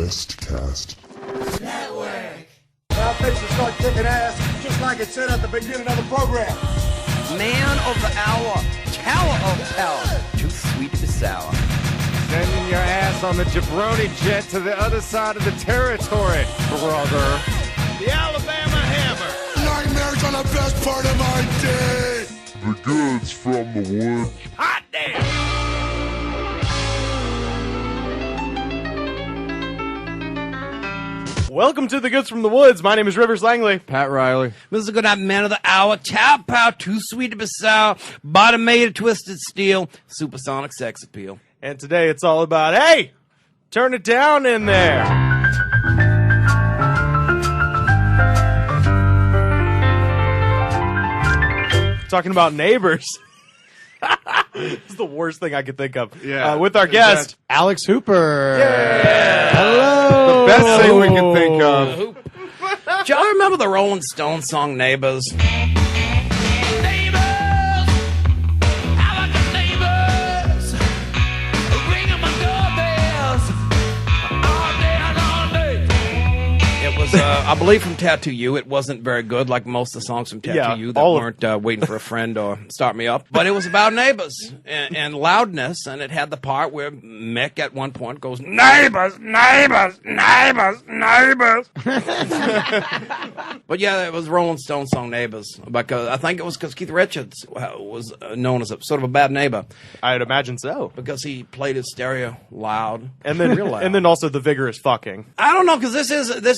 Westcast. Now fix to start kicking ass, just like it said at the beginning of the program. Man of the hour, tower of power, too sweet to be sour. Sending your ass on the jabroni jet to the other side of the territory, brother. The Alabama Hammer. Nightmares on the best part of my day. The goods from the wood. Hot damn. Welcome to the Goods from the Woods. My name is Rivers Langley. Pat Riley. This is a good night, man of the hour, tower of power, too sweet to be sour, bottom made of twisted steel, supersonic sex appeal. And today it's all about, hey, turn it down in there. Talking about neighbors. It's the worst thing I could think of. Yeah. With our guest, Alex Hooper. Yeah. Hello. The best thing we can think of. Do y'all remember the Rolling Stones song Neighbors? I believe from Tattoo You. It wasn't very good, like most of the songs from Tattoo You that weren't Waiting for a Friend or Start Me Up. But it was about neighbors and loudness, and it had the part where Mick at one point goes, "Neighbors, neighbors, neighbors, neighbors." But yeah, it was Rolling Stone song Neighbors. Because I think it was because Keith Richards was known as sort of a bad neighbor. I'd imagine so. Because he played his stereo loud. And then, real loud. and then also the vigorous fucking. I don't know, because this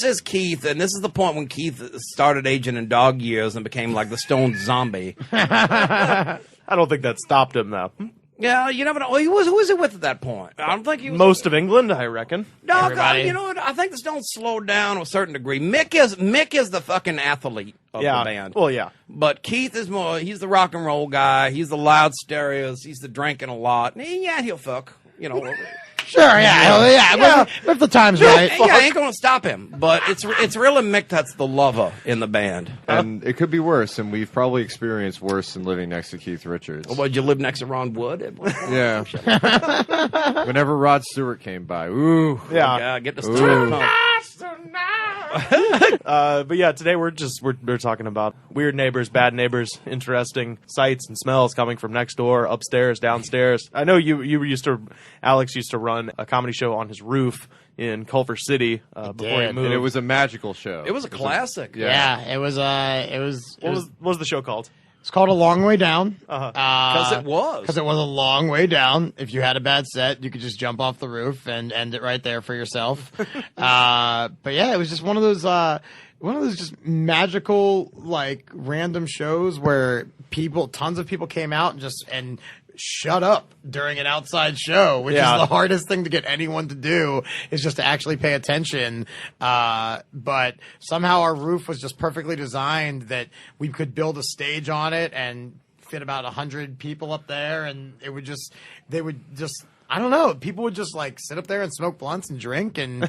is Keith, and this is the point when Keith started aging in dog years and became like the Stone zombie. I don't think that stopped him, though. Yeah, you never know. Who was it with at that point? I don't think he was. Most of England, I reckon. No, Everybody. you know what? I think the Stones slowed down to a certain degree. Mick is the fucking athlete of the band. Well, yeah. But Keith is more, he's the rock and roll guy. He's the loud stereos. He's the drinking a lot. And yeah, he'll fuck, you know. Sure, yeah. If the time's right. Yeah, ain't gonna stop him. But it's really Mick that's the lover in the band. And it could be worse, and we've probably experienced worse than living next to Keith Richards. Well, did you live next to Ron Wood? Yeah. Whenever Rod Stewart came by. Ooh. Yeah. Get the Stewart pump. But yeah, today we're talking about weird neighbors, bad neighbors, interesting sights and smells coming from next door, upstairs, downstairs. I know Alex used to run a comedy show on his roof in Culver City before he moved. And it was a magical show. It was a classic. Yeah, it was. What was the show called? It's called A Long Way Down. Because it was. Because it was a long way down. If you had a bad set, you could just jump off the roof and end it right there for yourself. But yeah, it was just one of those just magical, like, random shows where tons of people came out and shut up during an outside show, which is the hardest thing to get anyone to do, is just to actually pay attention. But somehow our roof was just perfectly designed that we could build a stage on it and fit about 100 people up there, and they would just I don't know. People would just like sit up there and smoke blunts and drink and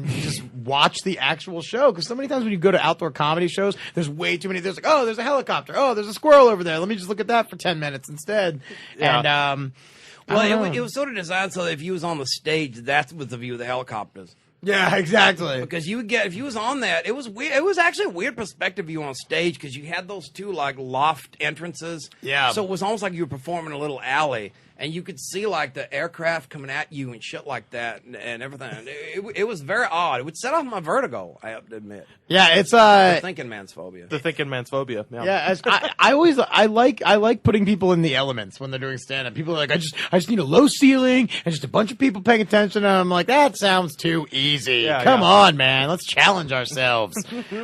just watch the actual show. Because so many times when you go to outdoor comedy shows, there's way too many. There's like, oh, there's a helicopter. Oh, there's a squirrel over there. Let me just look at that for 10 minutes instead. Yeah. And It was sort of designed so that if you was on the stage, that was the view of the helicopters. yeah, exactly. Because you would get, if you was on that, it was weird. It was actually a weird perspective view on stage because you had those two like loft entrances. Yeah. So it was almost like you were performing in a little alley. And you could see, like, the aircraft coming at you and shit like that and everything. It was very odd. It would set off my vertigo, I have to admit. Yeah, it's The thinking man's phobia. The thinking man's phobia. Yeah, I like putting people in the elements when they're doing stand up. People are like, I just need a low ceiling and just a bunch of people paying attention. And I'm like, that sounds too easy. Yeah, Come on, man, let's challenge ourselves.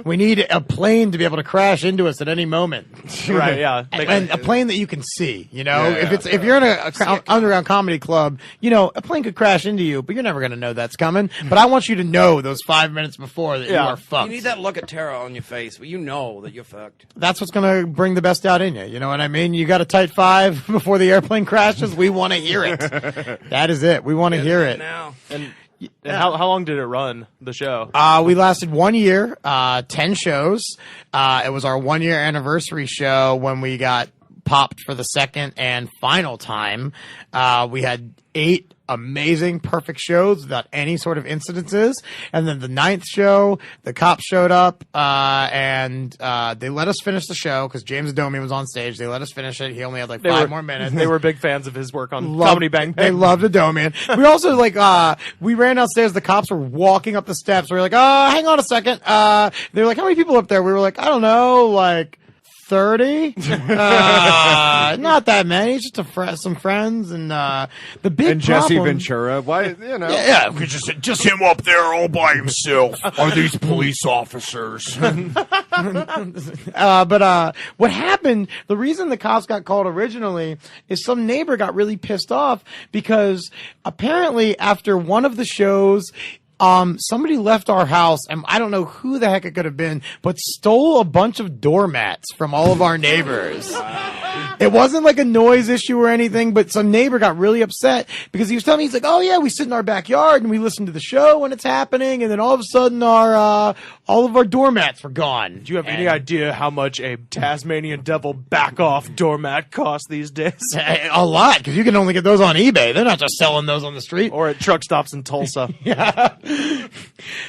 We need a plane to be able to crash into us at any moment. Right, yeah. And a plane that you can see, you know, Yeah. if you're in a underground comedy club, you know, a plane could crash into you, but you're never going to know that's coming. But I want you to know those 5 minutes before that you are fucked. You need that look of terror on your face, but you know that you're fucked. That's what's going to bring the best out in you. You know what I mean? You got a tight five before the airplane crashes. We want to hear it. That is it. We want to hear it. Now. And how long did it run, the show? We lasted 1 year, 10 shows. It was our 1 year anniversary show when we got popped for the second and final time. We had 8 amazing, perfect shows without any sort of incidences. And then the 9th show, the cops showed up, and they let us finish the show because James Adomian was on stage. They let us finish it. He only had like 5 more minutes. They were big fans of his work on Comedy Bang Bang. They loved Adomian. We also we ran downstairs. The cops were walking up the steps. We were like, hang on a second. They were like, how many people up there? We were like, I don't know, like 30. Not that many. Just some friends and the big and Jesse problem, Ventura. Why, you know? Yeah, Just him up there all by himself. Are these police officers? But what happened, the reason the cops got called originally is some neighbor got really pissed off because apparently after one of the shows, somebody left our house, and I don't know who the heck it could have been, but stole a bunch of doormats from all of our neighbors. It wasn't like a noise issue or anything, but some neighbor got really upset because he was telling me, he's like, oh yeah, we sit in our backyard and we listen to the show when it's happening, and then all of a sudden all of our doormats were gone. Do you have any idea how much a Tasmanian devil back-off doormat costs these days? A lot, because you can only get those on eBay. They're not just selling those on the street. Or at truck stops in Tulsa. Yeah.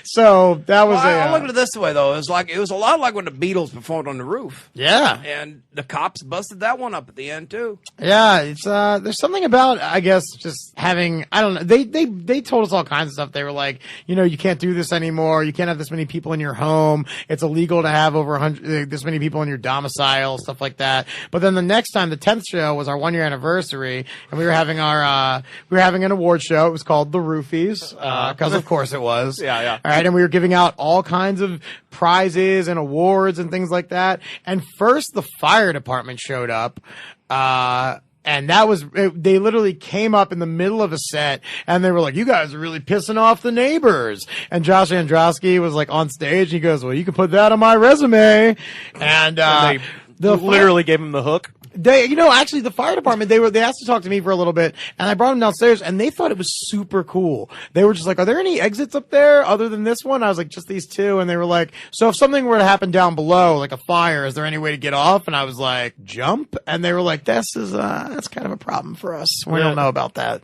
So that was I look at it this way though. It was a lot like when the Beatles performed on the roof. Yeah. And the cops busted that one up at the end too. Yeah, it's there's something about, I guess, just having, I don't know, they told us all kinds of stuff. They were like, you can't do this anymore. You can't have this many people in your home. It's illegal to have over 100 this many people in your domicile, stuff like that. But then the next time, the 10th show was our 1-year anniversary, and we were having an award show. It was called The Roofies, because of course it was. Yeah. All right, and we were giving out all kinds of prizes and awards and things like that. And first, the fire department showed up. And that was, they literally came up in the middle of a set and they were like, you guys are really pissing off the neighbors. And Josh Androsky was like on stage. He goes, well, you can put that on my resume. And they literally gave him the hook. Actually, the fire department, they asked to talk to me for a little bit, and I brought them downstairs, and they thought it was super cool. They were just like, are there any exits up there other than this one? I was like, just these 2. And they were like, so if something were to happen down below, like a fire, is there any way to get off? And I was like, jump? And they were like, that's kind of a problem for us. We don't know about that.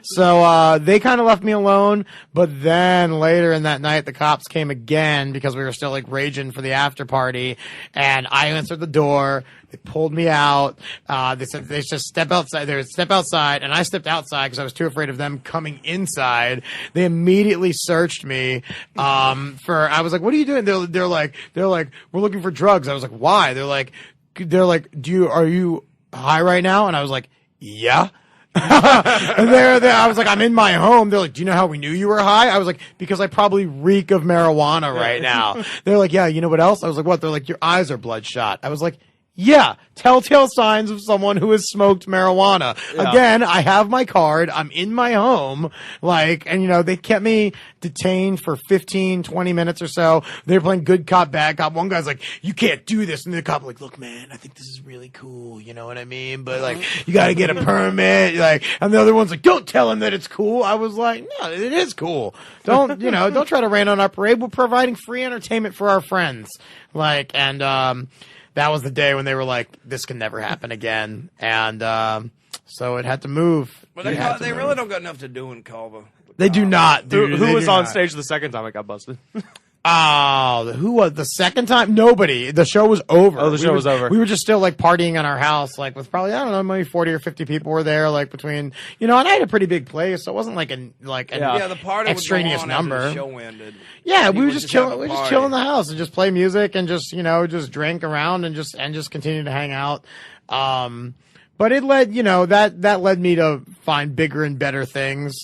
So, they kind of left me alone, but then later in that night, the cops came again because we were still like raging for the after party, and I answered the door. They pulled me out. They said they just step outside. They would step outside, and I stepped outside because I was too afraid of them coming inside. They immediately searched me. I was like, "What are you doing?" They're like, "We're looking for drugs." I was like, "Why?" They're like, "Are you high right now?" And I was like, "Yeah." And I was like, I'm in my home. They're like, do you know how we knew you were high? I was like, because I probably reek of marijuana right now. They're like, yeah, you know what else? I was like, what? They're like, your eyes are bloodshot. I was like, yeah, telltale signs of someone who has smoked marijuana. Yeah. Again, I have my card. I'm in my home. And they kept me detained for 15, 20 minutes or so. They were playing good cop, bad cop. One guy's like, you can't do this. And the cop like, look, man, I think this is really cool. You know what I mean? But you got to get a permit. And the other one's like, don't tell him that it's cool. I was like, no, it is cool. Don't try to rain on our parade. We're providing free entertainment for our friends. That was the day when they were like, this can never happen again. And so it had to move. Well, they really don't got enough to do in Culver. They do not, dude. Who was on stage the second time it got busted? Who was the second time? Nobody. The show was over. Oh, the show was over. We were just still partying in our house, with probably, I don't know, maybe 40 or 50 people were there, between, and I had a pretty big place, so it wasn't the party extraneous would go on number. After the show ended. Yeah, we were just chilling. We just chill in the house and just play music and just just drink around and just continue to hang out. But it led, that led me to find bigger and better things.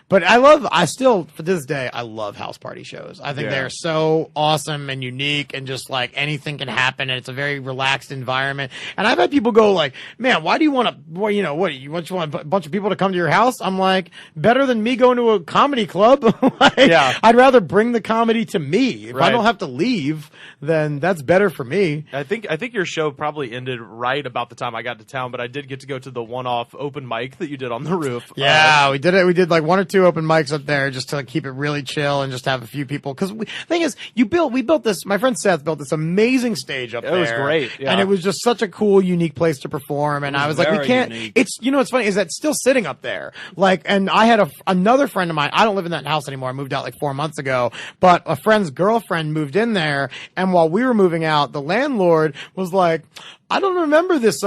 But I still, to this day, I love house party shows. I think they're so awesome and unique and just anything can happen and it's a very relaxed environment. And I've had people go man, why do you want you want a bunch of people to come to your house? I'm like, better than me going to a comedy club. I'd rather bring the comedy to me. If I don't have to leave, then that's better for me. I think your show probably ended right about the time I got to town, but I did get to go to the one-off open mic that you did on the roof. Yeah, we did it. We did 1 or 2 2 open mics up there just to like, keep it really chill and just have a few people. Because thing is, we built this. My friend Seth built this amazing stage up there. It was great, yeah. And it was just such a cool, unique place to perform. And I was like, we can't. Unique. It's what's funny is that it's still sitting up there. Like, and I had another friend of mine. I don't live in that house anymore. I moved out like 4 months ago. But a friend's girlfriend moved in there, and while we were moving out, the landlord was like, "I don't remember this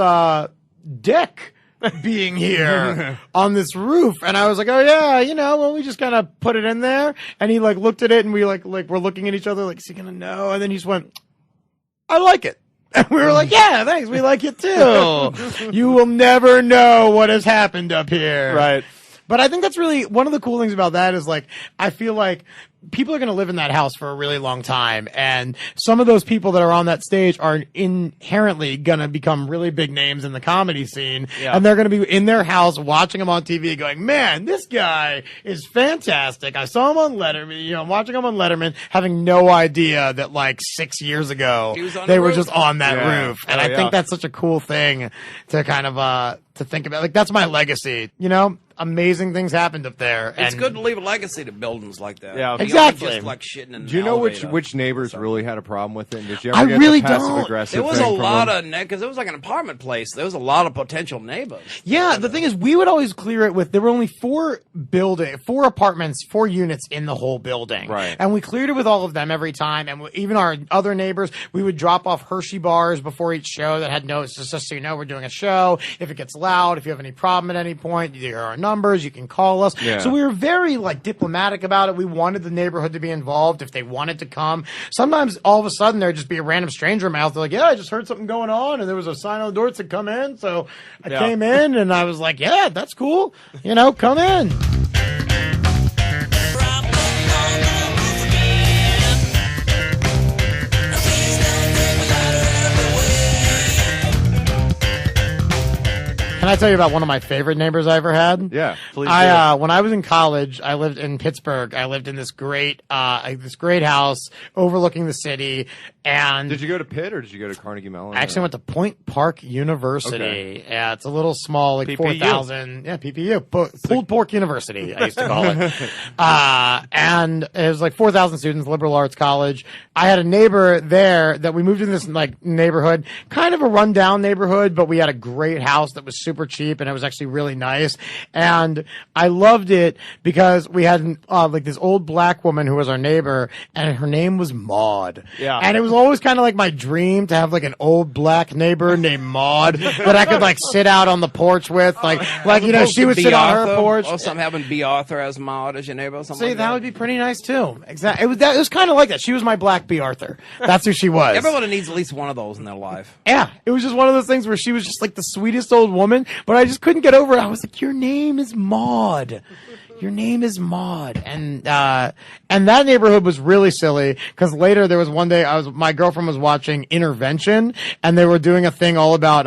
deck being here on this roof." And I was like, "Oh yeah, well, we just kind of put it in there." And he like looked at it, and we like we're looking at each other like, "Is he gonna know?" And then he just went, "I like it." And we were like, "Yeah, thanks. We like it too." You will never know what has happened up here. Right. But I think that's really one of the cool things about that is like, I feel like people are going to live in that house for a really long time. And some of those people that are on that stage are inherently going to become really big names in the comedy scene. Yeah. And they're going to be in their house watching them on TV going, "Man, this guy is fantastic. I saw him on Letterman, I'm watching him on Letterman," having no idea that like 6 years ago, they were just on that roof. And I think that's such a cool thing to kind of, to think about. Like, that's my legacy, amazing things happened up there. It's good to leave a legacy to buildings like that. Yeah, exactly. Just like shitting in Do you know which neighbors really had a problem with it? And did you ever get really the passive don't. aggressive There was thing a from lot them? of because it was like an apartment place. There was a lot of potential neighbors. Yeah, the thing is, we would always clear it with, there were only 4 apartments, 4 units in the whole building. Right. And we cleared it with all of them every time. And even our other neighbors, we would drop off Hershey bars before each show that had notes, just so you know we're doing a show. If it gets loud, if you have any problem at any point, you hear our numbers, you can call us. Yeah. So we were very like diplomatic about it. We wanted the neighborhood to be involved if they wanted to come. Sometimes all of a sudden there'd just be a random stranger in my house. They're like, "Yeah, I just heard something going on," and there was a sign on the door that said "come in." So I came in and I was like, "Yeah, that's cool. Come in." Can I tell you about one of my favorite neighbors I ever had? Yeah, please. When I was in college, I lived in Pittsburgh. I lived in this great house overlooking the city. And Did you go to Pitt or did you go to Carnegie Mellon? I actually went to Point Park University. Okay. Yeah, it's a little small, like PPU. 4,000. Yeah, PPU. Pulled Pork University, I used to call it. And it was like 4,000 students, liberal arts college. I had a neighbor there that we moved in this like neighborhood, kind of a rundown neighborhood, but we had a great house that was super cheap and it was actually really nice. And I loved it because we had like this old black woman who was our neighbor, and her name was Maud. Yeah. And it was always kind of like my dream to have like an old black neighbor named Maud that I could like sit out on the porch with, like she would sit on her porch. Or something happened. B. Arthur as Maud as your neighbor. Or something See, like that would be pretty nice too. Exactly. It was kind of like that. She was my black B. Arthur. That's who she was. Everyone needs at least one of those in their life. Yeah, it was just one of those things where she was just like the sweetest old woman, but I just couldn't get over it. I was like, "Your name is Maud. Your name is Maud." And that neighborhood was really silly because later there was one day my girlfriend was watching Intervention and they were doing a thing all about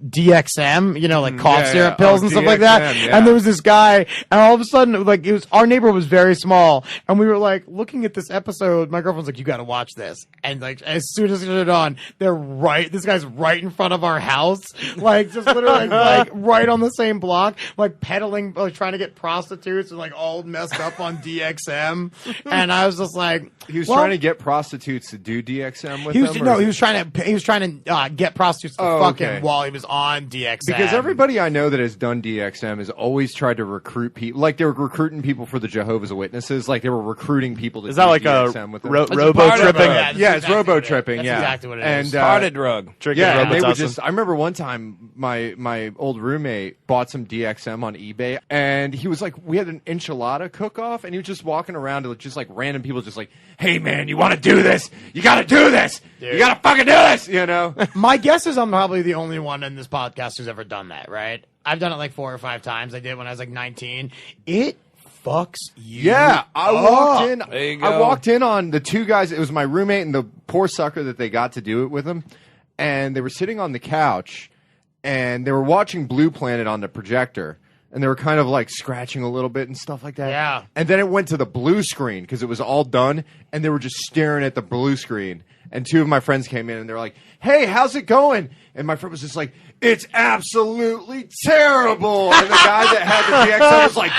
DXM, like cough syrup pills and stuff like that. DXM, yeah. And there was this guy, and all of a sudden, like our neighborhood was very small, and we were like looking at this episode. My girlfriend was like, "You got to watch this." And like as soon as it turned on, this guy's right in front of our house, like just literally like right on the same block, like peddling, like trying to get prostitutes and like all messed up on DXM. And I was just like, He was trying to get prostitutes to do DXM with him? He was trying to get prostitutes to fuck him while he was on DXM. Because everybody I know that has done DXM has always tried to recruit people. Like they were recruiting people for the Jehovah's Witnesses. Like they were recruiting people to Is do that like DXM with them. robo tripping? Yeah, it's robo tripping. That's Yeah, exactly what it is. And Party drug. yeah, and they would Robitussin. just. I remember one time my old roommate bought some DXM on eBay, and he was like, we had an enchilada cook-off, and he was just walking around to just like random people, just like, "Hey man, you want to do this? You got to do this. You got to fucking do this." My guess is I'm probably the only one in this podcast who's ever done that, right? I've done it like 4 or 5 times. I did it when I was like 19. It fucks you. Yeah, I walked in. There you I go. walked in on the 2 guys. It was my roommate and the poor sucker that they got to do it with him, and they were sitting on the couch, and they were watching Blue Planet on the projector, and they were kind of like scratching a little bit and stuff like that. Yeah. And then it went to the blue screen because it was all done, and they were just staring at the blue screen. And 2 of my friends came in, and they were like, "Hey, how's it going?" And my friend was just like, "It's absolutely terrible." And the guy that had the DXM was like,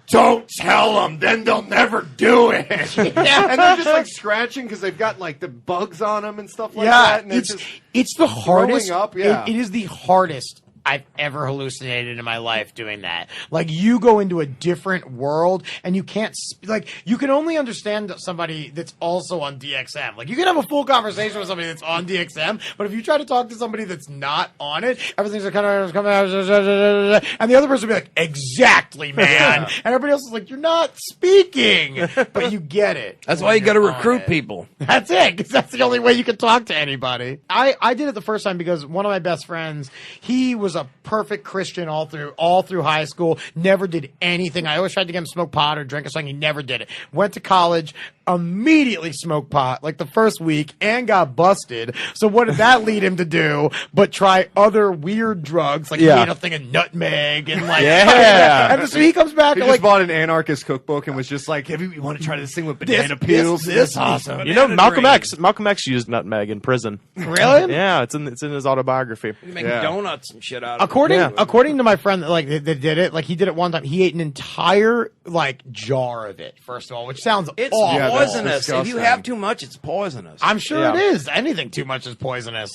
don't tell them, then they'll never do it. And they're just like scratching because they've got like the bugs on them and stuff like that. And it's the hardest. Up, it is the hardest I've ever hallucinated in my life doing that. Like, you go into a different world and you can't, you can only understand somebody that's also on DXM. Like, you can have a full conversation with somebody that's on DXM, but if you try to talk to somebody that's not on it, everything's like, and the other person will be like, exactly, man. And everybody else is like, you're not speaking, but you get it. That's why you got to recruit people. That's it, because that's the only way you can talk to anybody. I did it the first time because one of my best friends, he was a perfect Christian all through high school, never did anything. I always tried to get him to smoke pot or drink or something. He never did it. Went to college, immediately smoked pot like the first week and got busted. So what did that lead him to do but try other weird drugs? Like he ate a thing of nutmeg and like and so he comes back he and just like bought an anarchist cookbook and was just like, "Have you want to try this thing with banana peels? This awesome." You know, Malcolm X used nutmeg in prison. Really? Yeah, it's in his autobiography. You make donuts and shit out of it. According to my friend that did it, like he did it one time, he ate an entire like jar of it. First of all, which sounds awful. Yeah, poisonous. If you have too much, it's poisonous. I'm sure it is. Anything too much is poisonous.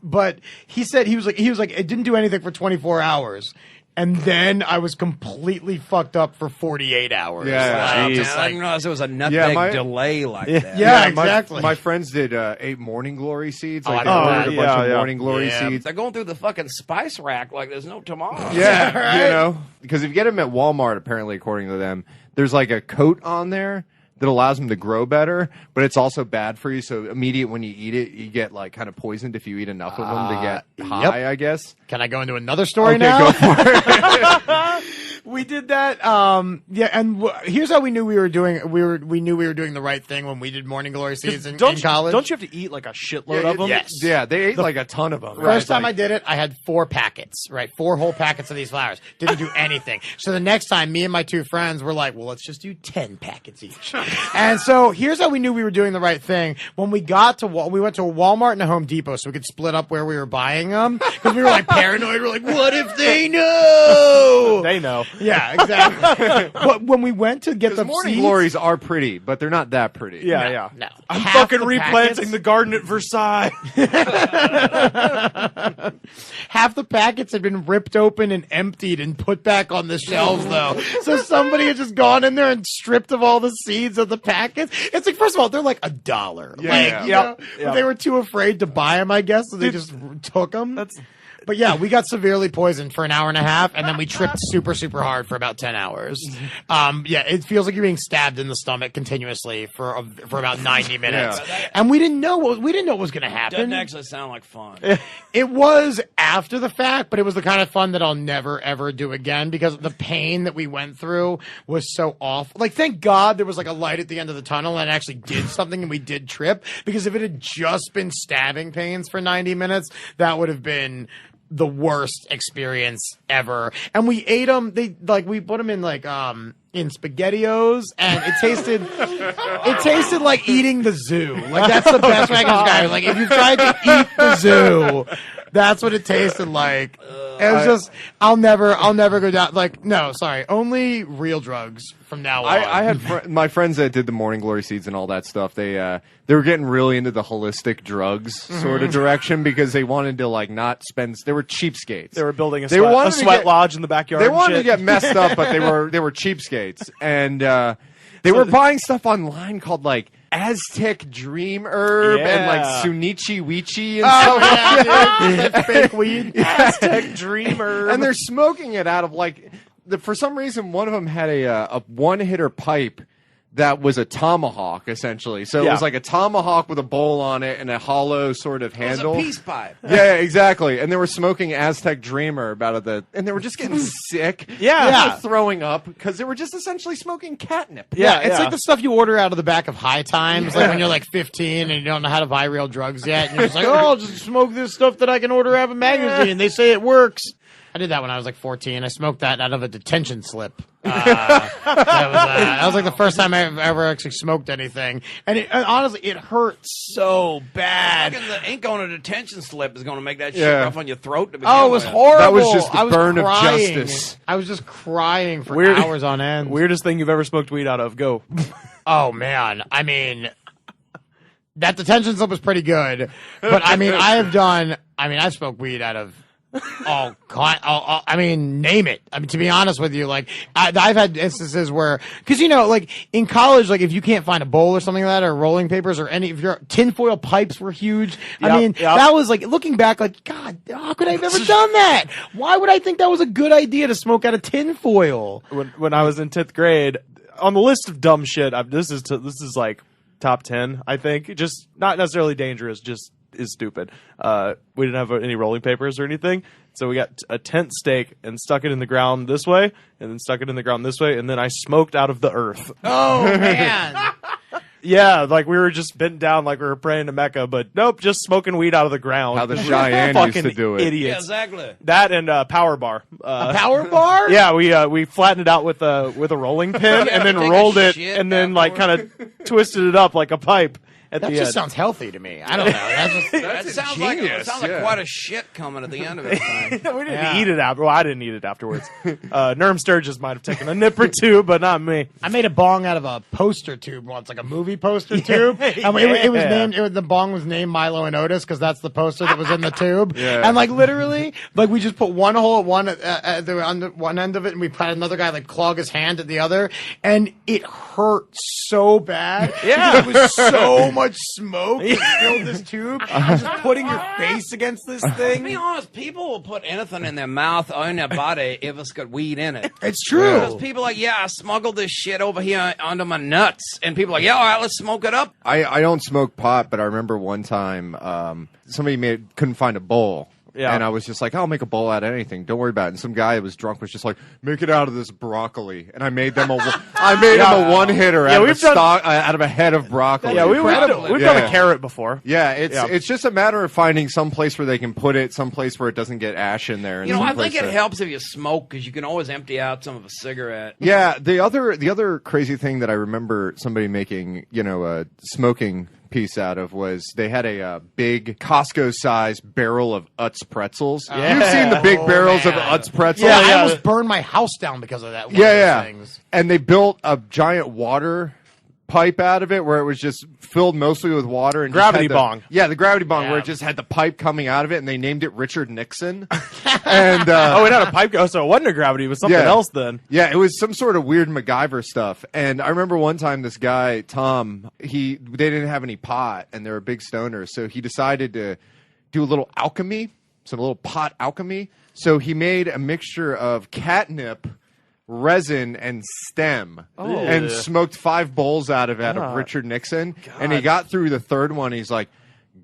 But he said he was like it didn't do anything for 24 hours. And then I was completely fucked up for 48 hours. Yeah, I didn't realize there was a nutmeg delay like that. Yeah, exactly. My friends did 8 Morning Glory seeds. I They ordered a bunch of Morning Glory seeds. They're going through the fucking spice rack like there's no tomorrow. Yeah, right? you know, because if you get them at Walmart, apparently, according to them, there's like a coat on there that allows them to grow better, but it's also bad for you. So immediate when you eat it, you get like kind of poisoned if you eat enough of them to get high, I guess. Can I go into another story now? Go for it. We did that. Here's how we knew we were doing. We knew we were doing the right thing when we did Morning Glory seeds in college. Don't you have to eat like a shitload of them? Yes. Yeah, they ate like a ton of them. First time I did it, I had 4 packets, right? 4 whole packets of these flowers. Didn't do anything. So the next time, me and my 2 friends were like, well, let's just do 10 packets each. And so here's how we knew we were doing the right thing. When we got to, we went to a Walmart and a Home Depot so we could split up where we were buying them. Because we were like paranoid. We're like, what if they know? They know. Yeah, exactly. But when we went to get the Morning seeds, Glories are pretty, but they're not that pretty. Yeah. no. I'm Half fucking the replanting packets- the garden at Versailles. Half the packets had been ripped open and emptied and put back on the shelves, though. So somebody had just gone in there and stripped of all the seeds of the packets. It's like, first of all, they're like $1. Yeah. But they were too afraid to buy them, I guess, so they just took them. But yeah, we got severely poisoned for an hour and a half, and then we tripped super, super hard for about 10 hours. It feels like you're being stabbed in the stomach continuously for about 90 minutes. And we didn't know what was going to happen. Doesn't actually sound like fun. It was after the fact, but it was the kind of fun that I'll never, ever do again because the pain that we went through was so awful. Like, thank God there was like a light at the end of the tunnel and it actually did something and we did trip, because if it had just been stabbing pains for 90 minutes, that would have been the worst experience ever. And we ate them. We put them in in SpaghettiOs, and it tasted like eating the zoo. Like, that's the best way I can describe it. Like, if you tried to eat the zoo, that's what it tasted like. It was just, I'll never go down. Like, no, sorry, only real drugs from now on. I had my friends that did the Morning Glory seeds and all that stuff. They were getting really into the holistic drugs sort of direction because they wanted to like not spend. They were cheapskates. They were building a sweat lodge in the backyard. They wanted to get messed up, but they were cheapskates, and they were buying stuff online called like Aztec Dream Herb and like Sunichi Wichi and stuff like that. That's fake weed. Aztec Dream Herb. And they're smoking it out of like for some reason one of them had a one-hitter pipe that was a tomahawk, essentially. So it was like a tomahawk with a bowl on it and a hollow sort of handle. It was a peace pipe. Yeah, exactly. And they were smoking Aztec Dreamer and they were just getting sick. Yeah. Throwing up because they were just essentially smoking catnip. Yeah, it's like the stuff you order out of the back of High Times, like when you're like 15 and you don't know how to buy real drugs yet. And you're just like, oh, I'll just smoke this stuff that I can order out of a magazine. They say it works. I did that when I was like 14. I smoked that out of a detention slip. That was like the first time I ever actually smoked anything, and honestly, it hurt so bad. The ink on a detention slip is going to make that shit rough on your throat. To begin it was with. horrible. That was just the I was burn of crying. justice. I was just crying for Weird- hours on end. Weirdest thing you've ever smoked weed out of? Go. Oh man, I mean, that detention slip was pretty good, but I mean, I've smoked weed out of I mean, name it. I mean, to be honest with you, like I've had instances where, because like in college, like if you can't find a bowl or something like that, or rolling papers, or if your tinfoil pipes were huge. I mean, that was like looking back, like God, how could I have ever done that? Why would I think that was a good idea to smoke out of tinfoil? When I was in 10th grade, on the list of dumb shit, this is like top 10. I think, just not necessarily dangerous, just is stupid. We didn't have any rolling papers or anything, so we got a tent stake and stuck it in the ground this way, and then stuck it in the ground this way, and then I smoked out of the earth. Oh man. Yeah, like we were just bent down like we were praying to Mecca, but nope, just smoking weed out of the ground. How the Cheyenne used to do it. Idiots. Yeah, exactly. That and power bar. A power bar? Yeah, we flattened it out with a rolling pin and then take a rolled it shit and then like kind of twisted it up like a pipe at That the just end. sounds healthy to me. I don't know. That sounds like quite a shit coming at the end of it. We didn't eat it after. Well, I didn't eat it afterwards. Nerm Sturgis might have taken a nip or two, but not me. I made a bong out of a poster tube once, like a movie poster tube. And it was named. The bong was named Milo and Otis because that's the poster that was in the tube. Yeah. And like literally, like we just put one hole at one on one end of it, and we had another guy like clog his hand at the other, and it hurt so bad. Yeah. It was so much smoke that filled this tube. And just putting your face against this To thing. be honest, people will put anything in their mouth or in their body if it's got weed in it. It's true. Because people are like, yeah, I smuggled this shit over here under my nuts. And people are like, yeah, all right, let's smoke it up. I don't smoke pot, but I remember one time somebody couldn't find a bowl. Yeah. And I was just like, I'll make a bowl out of anything. Don't worry about it. And some guy that was drunk was just like, make it out of this broccoli. And I made them him a one hitter out of a head of broccoli. Yeah, we've done a carrot before. Yeah, it's just a matter of finding some place where they can put it, some place where it doesn't get ash in there. And You know, I some think place it that- helps if you smoke because you can always empty out some of a cigarette. Yeah, the other crazy thing that I remember somebody making, a smoking piece out of was they had a big Costco-sized barrel of Utz pretzels. Yeah. You've seen the big barrels man. of Utz pretzels? I almost burned my house down because of that. One of those things. And they built a giant water pipe out of it where it was just filled mostly with water and Gravity just had bong. Yeah, the gravity bong where Yeah. it just had the pipe coming out of it, and they named it Richard Nixon. And Oh, it had a pipe. Oh, so it wasn't a gravity. It was something Yeah. else then. yeah, it was some sort of weird MacGyver stuff. And I remember one time this guy, Tom, they didn't have any pot and they were big stoners. So he decided to do a little alchemy, some little pot alchemy. So he made a mixture of catnip, resin, and stem and smoked 5 bowls out of Richard Nixon. And he got through the third one. He's like,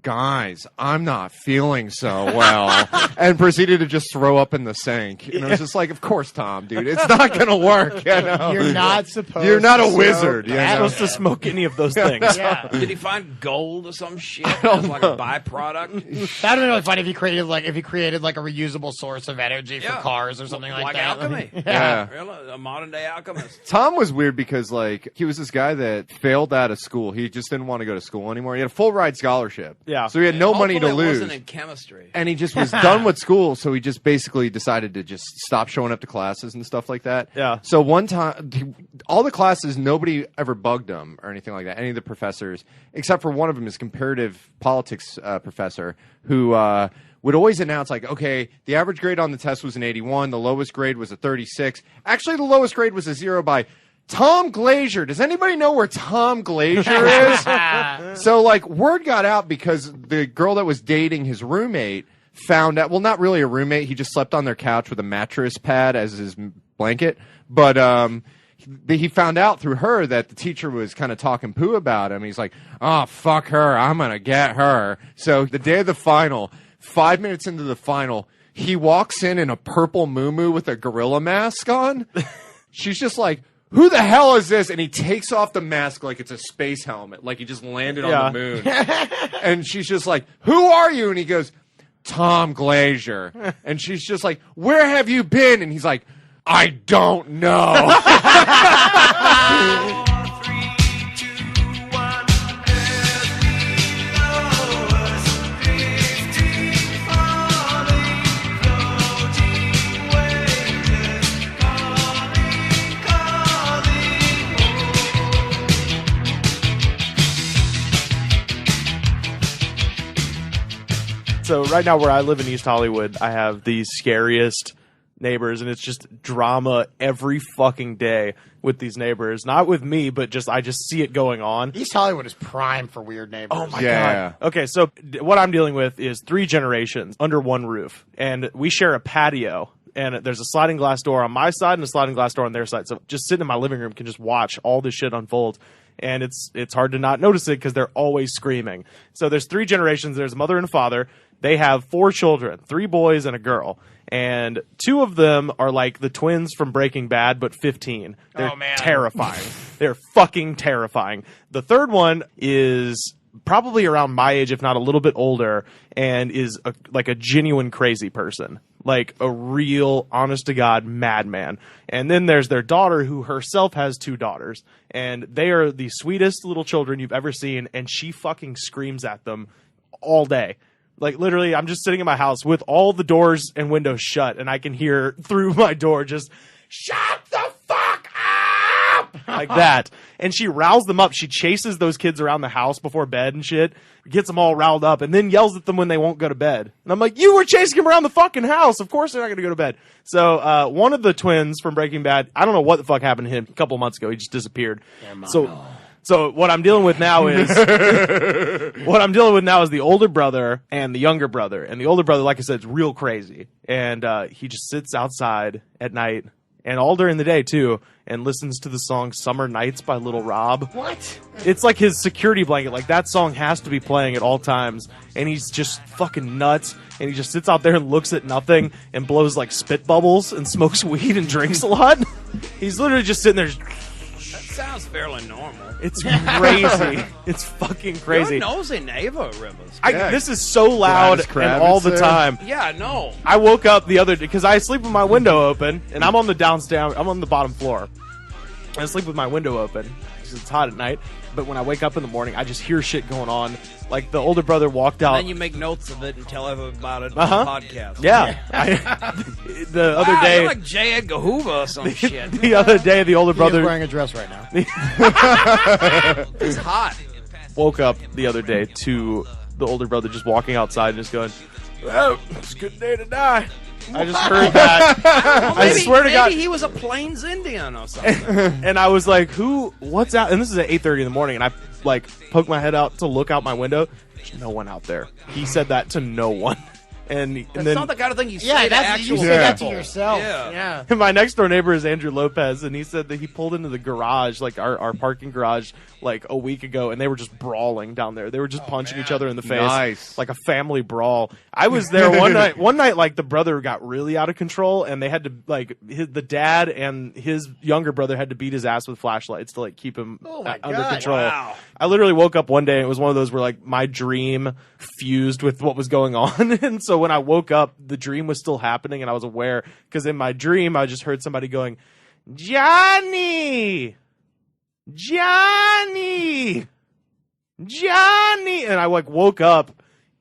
guys, I'm not feeling so well, and proceeded to just throw up in the sink. And I was just like, of course, Tom, dude, it's not going to work. You know? You're not supposed. You're not a to wizard. smoke You You're know? supposed to smoke any of those things. Yeah. Did he find gold or some shit as like a byproduct? That'd be really funny if he created like a reusable source of energy for Yeah. cars or something like that. alchemy. Yeah. Really, a modern day alchemist. Tom was weird because, like, he was this guy that failed out of school. He just didn't want to go to school anymore. He had a full ride scholarship. Yeah. So he had no money to Hopefully it lose. wasn't in chemistry. And he just was done with school, so he just basically decided to just stop showing up to classes and stuff like that. Yeah. So one time, all the classes, nobody ever bugged him or anything like that, any of the professors, except for one of them, his comparative politics professor, who would always announce, like, okay, the average grade on the test was an 81, the lowest grade was a 36. Actually, the lowest grade was a 0 by Tom Glazier. Does anybody know where Tom Glazier is? So, like, word got out because the girl that was dating his roommate found out, well, not really a roommate. He just slept on their couch with a mattress pad as his blanket. But he found out through her that the teacher was kind of talking poo about him. He's like, oh, fuck her. I'm going to get her. So the day of the final, 5 minutes into the final, he walks in a purple muumuu with a gorilla mask on. She's just like, who the hell is this? And he takes off the mask like it's a space helmet, like he just landed on the moon. And she's just like, who are you? And he goes, Tom Glazier. And she's just like, where have you been? And he's like, I don't know. So right now where I live in East Hollywood, I have the scariest neighbors, and it's just drama every fucking day with these neighbors. Not with me, but I just see it going on. East Hollywood is prime for weird neighbors. Oh my Yeah. God. Okay, so what I'm dealing with is 3 generations under one roof, and we share a patio. And there's a sliding glass door on my side and a sliding glass door on their side. So just sitting in my living room can just watch all this shit unfold. And it's hard to not notice it because they're always screaming. So there's 3 generations. There's a mother and a father. They have 4 children, 3 boys and a girl. And 2 of them are like the twins from Breaking Bad, but 15. They're terrifying. They're fucking terrifying. The third one is probably around my age, if not a little bit older, and is like a genuine crazy person. Like a real, honest to God, madman. And then there's their daughter, who herself has 2 daughters. And they are the sweetest little children you've ever seen, and she fucking screams at them all day. Like, literally, I'm just sitting in my house with all the doors and windows shut, and I can hear through my door just, shut the fuck up! Like that. And she riles them up. She chases those kids around the house before bed and shit, gets them all riled up, and then yells at them when they won't go to bed. And I'm like, you were chasing them around the fucking house. Of course they're not going to go to bed. So one of the twins from Breaking Bad, I don't know what the fuck happened to him a couple months ago. He just disappeared. So what I'm dealing with now is the older brother and the younger brother. And the older brother, like I said, is real crazy. And he just sits outside at night and all during the day too, and listens to the song Summer Nights by Little Rob. What? It's like his security blanket. Like, that song has to be playing at all times. And he's just fucking nuts. And he just sits out there and looks at nothing and blows like spit bubbles and smokes weed and drinks a lot. He's literally just sitting there. That sounds fairly normal. It's crazy. It's fucking crazy. You're a nosy neighbor, Rivers. This is so loud and all the time. Yeah, I know. I woke up the other day because I sleep with my window open, and I'm on the downstairs. I'm on the bottom floor. I sleep with my window open because it's hot at night. But when I wake up in the morning, I just hear shit going on. Like, the older brother walked out. And then you make notes of it and tell everyone about it on the podcast. Yeah. The other day, you're like J. Edgar Hoover or some shit. The other day, the older brother He's wearing a dress right now. It's hot. Woke up the other day to the older brother just walking outside and just going, "Well, it's a good day to die." I just heard that. Well, I swear to God. Maybe he was a Plains Indian or something. And I was like, what's out? And this is at 8:30 in the morning, and I like poked my head out to look out my window. There's no one out there. He said that to no one. And That's then not the kind of thing you Yeah, say to that's actual you say that to people. yourself. Yeah. my next door neighbor is Andrew Lopez, and he said that he pulled into the garage, like our parking garage, like a week ago, and they were just brawling down there. They were just punching each other in the face, Nice. like a family brawl. I was there one night. One night, like, the brother got really out of control, and they had to, like, the dad and his younger brother had to beat his ass with flashlights to, like, keep him under God. control. Wow. I literally woke up one day, and it was one of those where, like, my dream fused with what was going on. And so when I woke up, the dream was still happening, and I was aware, because in my dream, I just heard somebody going, Johnny! Johnny! Johnny! And I, like, woke up,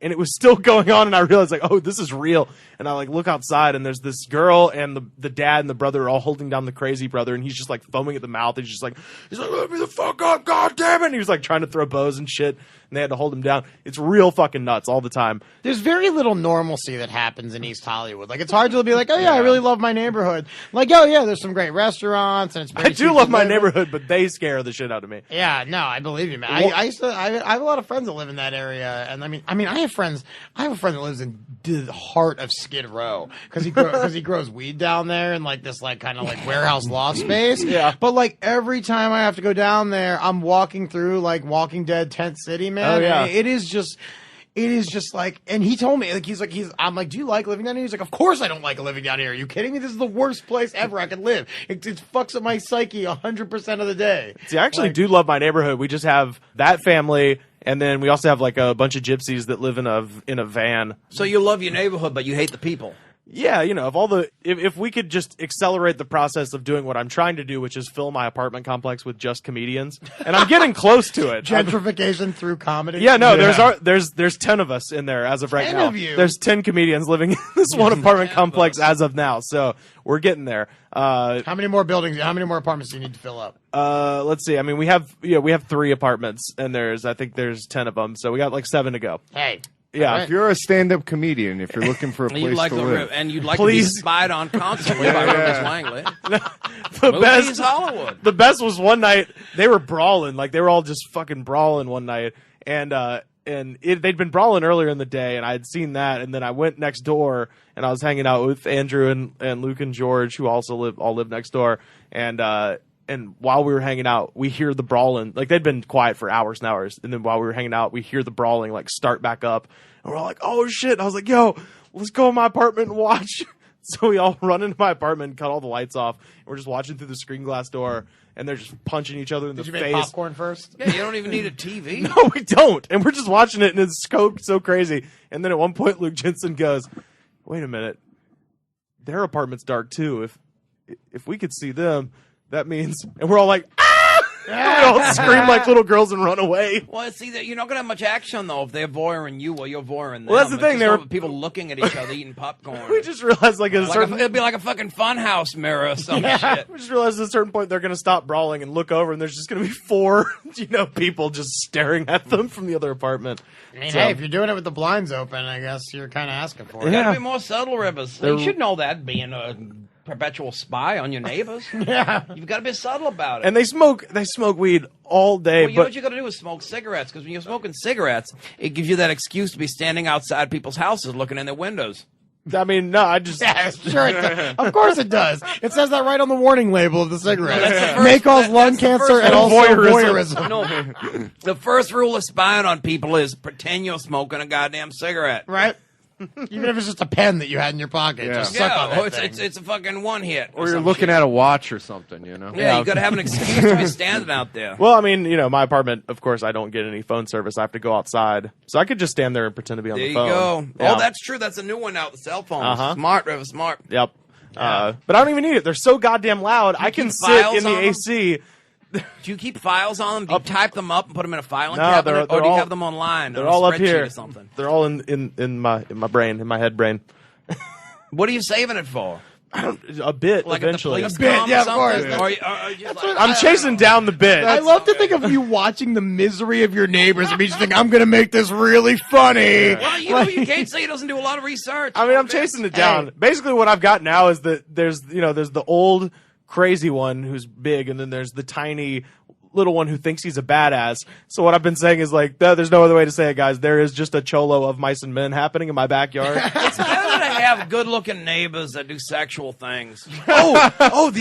and it was still going on, and I realized, like, oh, this is real. And I, like, look outside, and there's this girl, and the dad and the brother are all holding down the crazy brother, and he's just, like, foaming at the mouth. He's like, let me the fuck up, God damn it! And he was, like, trying to throw bows and shit, and they had to hold him down. It's real fucking nuts all the time. There's very little normalcy that happens in East Hollywood. Like, it's hard to be like, oh yeah, I really love my neighborhood. Like, oh yeah, there's some great restaurants, and it's very I do cheap love to my live in. neighborhood, but they scare the shit out of me. Yeah, no, I believe you, man. I have a lot of friends that live in that area, and I mean, I have friends. I have a friend that lives in the heart of Skid Row because he grows weed down there in like this like kind of like warehouse loft space. Yeah. But like every time I have to go down there, I'm walking through like Walking Dead Tent City, man. Oh, yeah. And it is just like, and he told me, like, I'm like, do you like living down here? He's like, of course I don't like living down here. Are you kidding me? This is the worst place ever I could live. It fucks up my psyche 100% of the day. See, I actually do love my neighborhood. We just have that family, And then we also have like a bunch of gypsies that live in a van. So you love your neighborhood, but you hate the people. Yeah, if we could just accelerate the process of doing what I'm trying to do, which is fill my apartment complex with just comedians, and I'm getting close to it. Gentrification through comedy. Yeah, no, there's 10 of us in there as of right 10 now. of you? There's 10 comedians living in this one apartment complex as of now, so we're getting there. How many more apartments do you need to fill up? Let's see. I mean, we have 3 apartments, and I think there's 10 of them, so we got like 7 to go. Hey. Yeah. Right. If you're a stand-up comedian, if you're looking for a place to live, and you'd like Please. to be spied on constantly by Rufus Langley. The Movies Hollywood. The best was one night they were brawling, like they were all just fucking brawling one night, and they'd been brawling earlier in the day, and I had seen that, and then I went next door and I was hanging out with Andrew and Luke and George, who also live next door, and while we were hanging out, we hear the brawling. Like, they'd been quiet for hours and hours. And then while we were hanging out, we hear the brawling, like, start back up. And we're all like, oh, shit. And I was like, yo, let's go in my apartment and watch. So we all run into my apartment and cut all the lights off. And we're just watching through the screen glass door. And they're just punching each other in the Did face. you make popcorn first? Yeah, you don't even need a TV. No, we don't. And we're just watching it, and it's so crazy. And then at one point, Luke Jensen goes, wait a minute. Their apartment's dark, too. If we could see them... That means, and we're all like, ah! We all scream like little girls and run away. Well, see, that you're not gonna have much action though if they're voyering you while you're voyering them. Well, that's the thing. There They were were people looking at each other eating popcorn. We just realized it'd be like a fucking funhouse mirror or some shit. We just realized at a certain point they're going to stop brawling and look over, and there's just going to be 4, people just staring at them from the other apartment. I mean, hey, if you're doing it with the blinds open, I guess you're kind of asking for it. There gotta be more subtle rivers. You should know that, being a perpetual spy on your neighbors. Yeah. You've got to be subtle about it. And they smoke weed all day. Well, you know what you got to do is smoke cigarettes, because when you're smoking cigarettes, it gives you that excuse to be standing outside people's houses looking in their windows. I mean, no, I just... Yeah, sure it does. Of course it does. It says that right on the warning label of the cigarette. That's the first- May cause lung that's the cancer first and also voyeurism. voyeurism. No, the first rule of spying on people is pretend you're smoking a goddamn cigarette. Right? Even if it's just a pen that you had in your pocket. Yeah. Just suck on that it's, thing. it's a fucking one hit. or you're looking at a watch or something, Yeah, you got to have an excuse to be standing out there. Well, I mean, my apartment, of course, I don't get any phone service. I have to go outside. So I could just stand there and pretend to be on There the you phone. go. Yeah. Oh, that's true. That's a new one out, the cell phone. Uh-huh. Smart, River, smart. Yep. But I don't even need it. They're so goddamn loud. I can keep sit files in the on them? AC. Do you keep files on them? Do you type them up and put them in a filing No, cabinet, they're or do you all- have them online? They're on a all up spreadsheet here. or something. They're all in my brain, in my head brain. What are you saving it for? A bit Like eventually. at the A bit, police yeah, of something? course. Or you like, I'm chasing down the bit. I love to think of you watching the misery of your neighbors and me just think, I'm going to make this really funny. well, you can't say he doesn't do a lot of research. I mean, I'm chasing it down. Basically, what I've got now is that there's the old crazy one who's big, and then there's the tiny little one who thinks he's a badass. So what I've been saying is like, there's no other way to say it, guys. There is just a cholo of mice and men happening in my backyard. It's better to have good-looking neighbors that do sexual things. The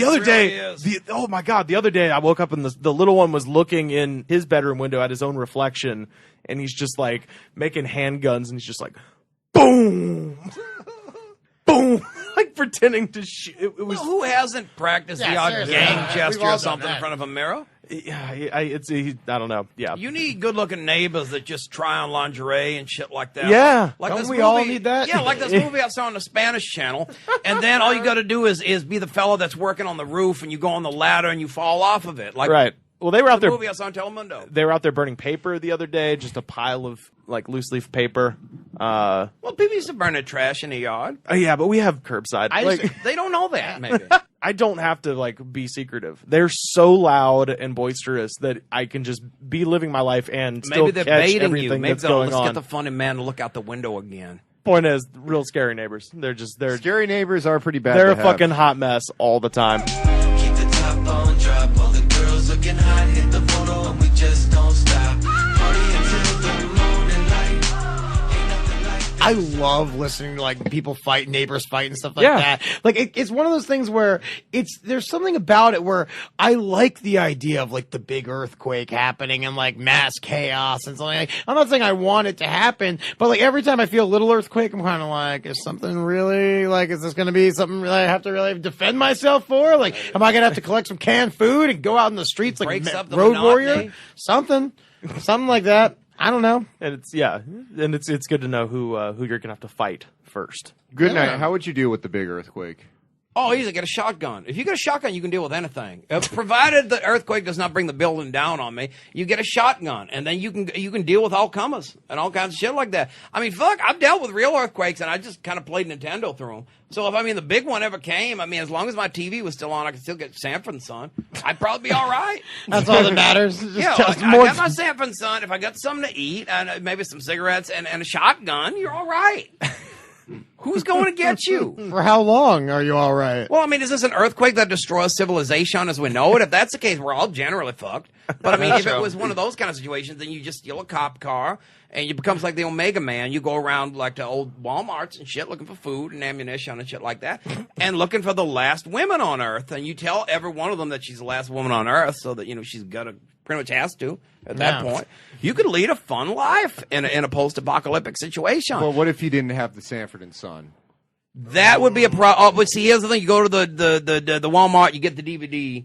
other It day, really is. oh my God, the other day I woke up and the little one was looking in his bedroom window at his own reflection, and he's just like making handguns, and he's just like, boom, boom, like pretending to shoot. It was. Well, who hasn't practiced the Yeah, odd seriously. gang We've gesture all or done something in that. front of a mirror? Yeah, I don't know. Yeah, You need good-looking neighbors that just try on lingerie and shit like that. Yeah. like Don't this we movie, all need that? Yeah, like this movie I saw on the Spanish channel, and then all you got to do is be the fella that's working on the roof, and you go on the ladder and you fall off of it. Like right. Well, they were out the there. movie I saw on Telemundo. They were out there burning paper the other day, just a pile of like loose leaf paper. Well, people used to burn their trash in the yard. Yeah, but we have curbside. They don't know that, maybe. I don't have to like be secretive. They're so loud and boisterous that I can just be living my life and still Maybe they're catch baiting everything you. Maybe that's going let's on. get the funny man to look out the window again. Point is, real scary neighbors. They're Scary neighbors are pretty bad. they're to a have. fucking hot mess all the time. Keep the top on drop, all the girls looking hot, hit the photo and we just don't stop. Party until the morning light. Ain't nothing like that. I love listening to like people fight, neighbors fight, and stuff like Yeah. that. Like it's one of those things where there's something about it where I like the idea of like the big earthquake happening and like mass chaos and something. Like, I'm not saying I want it to happen, but like every time I feel a little earthquake, I'm kind of like, is something really like, is this going to be something really I have to really defend myself for? Like, am I going to have to collect some canned food and go out in the streets like Breaks up the road monotony. warrior? Something like that. I don't know. And it's good to know who you're gonna have to fight first. Good night. How would you deal with the big earthquake? Oh, easy. Get a shotgun. If you get a shotgun, you can deal with anything. Provided the earthquake does not bring the building down on me, you get a shotgun, and then you can deal with all comers and all kinds of shit like that. I mean, fuck, I've dealt with real earthquakes, and I just kind of played Nintendo through them. So if the big one ever came, as long as my TV was still on, I could still get Sanford and Son. I'd probably be all right. That's all that matters. Yeah, I got my Sanford and Son. If I got something to eat and maybe some cigarettes and a shotgun, you're all right. Who's going to get you? For how long are you all right? Well, is this an earthquake that destroys civilization as we know it? If that's the case, we're all generally fucked. But if it was one of those kind of situations, then you just steal a cop car and you becomes like the Omega Man. You go around like to old Walmarts and shit looking for food and ammunition and shit like that and looking for the last women on Earth. And you tell every one of them that she's the last woman on Earth so that, she's got to pretty much has to at that point. You could lead a fun life in a post-apocalyptic situation. Well, what if you didn't have the Sanford and Son? That would be a problem. But see, here's the thing: you go to the Walmart, you get the DVD,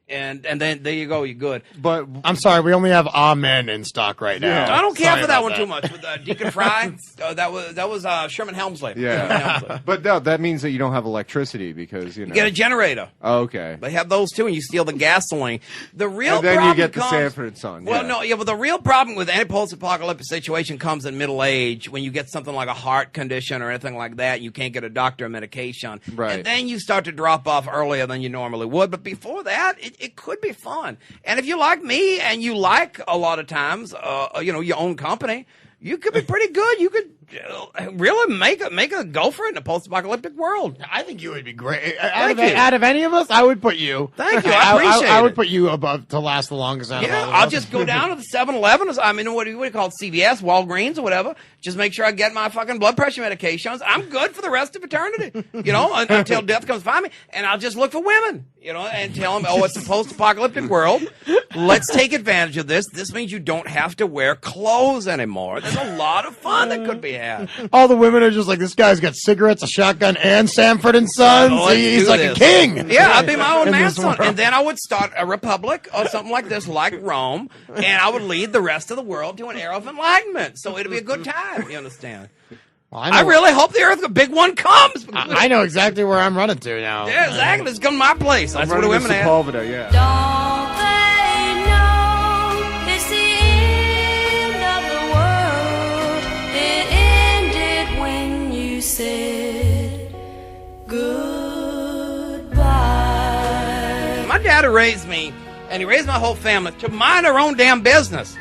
and then there you go, you're good. But I'm sorry, we only have Amen in stock right now. I don't care for that one too much. With Deacon Fry, that was Sherman Helmsley. Yeah, but no, that means that you don't have electricity because you get a generator. Oh, okay, they have those too, and you steal the gasoline. The real and then problem you get comes, the Sanford and Son. Well, but the real problem with any post-apocalyptic situation comes in middle age when you get something like a heart condition or anything like that. You can't get a doctor or medication, right? And then you start to drop off earlier than you normally would. But before that, it could be fun. And if you like me and you like a lot of times, your own company, you could be pretty good. You could really make a go for it in a post-apocalyptic world. I think you would be great. Out of any of us, I would put you. Thank you. I appreciate it. I would put you above to last the longest out of all of us. I'll just go down to the 7-Eleven. What do you call it? CVS, Walgreens, or whatever. Just make sure I get my fucking blood pressure medications. I'm good for the rest of eternity, until death comes find me. And I'll just look for women, and tell them, it's a post-apocalyptic world. Let's take advantage of this. This means you don't have to wear clothes anymore. There's a lot of fun that could be had. All the women are just like, this guy's got cigarettes, a shotgun, and Sanford and Sons. He's like a king. Yeah, I'd be my own master. And then I would start a republic or something like this, like Rome, and I would lead the rest of the world to an era of enlightenment. So it'd be a good time. You understand? Well, I really hope the big one comes. I know exactly where I'm running to now. Yeah, exactly. It's come to my place. That's where the women are. Yeah. Don't they know it's the end of the world? It ended when you said goodbye. My dad raised me, and he raised my whole family to mind our own damn business.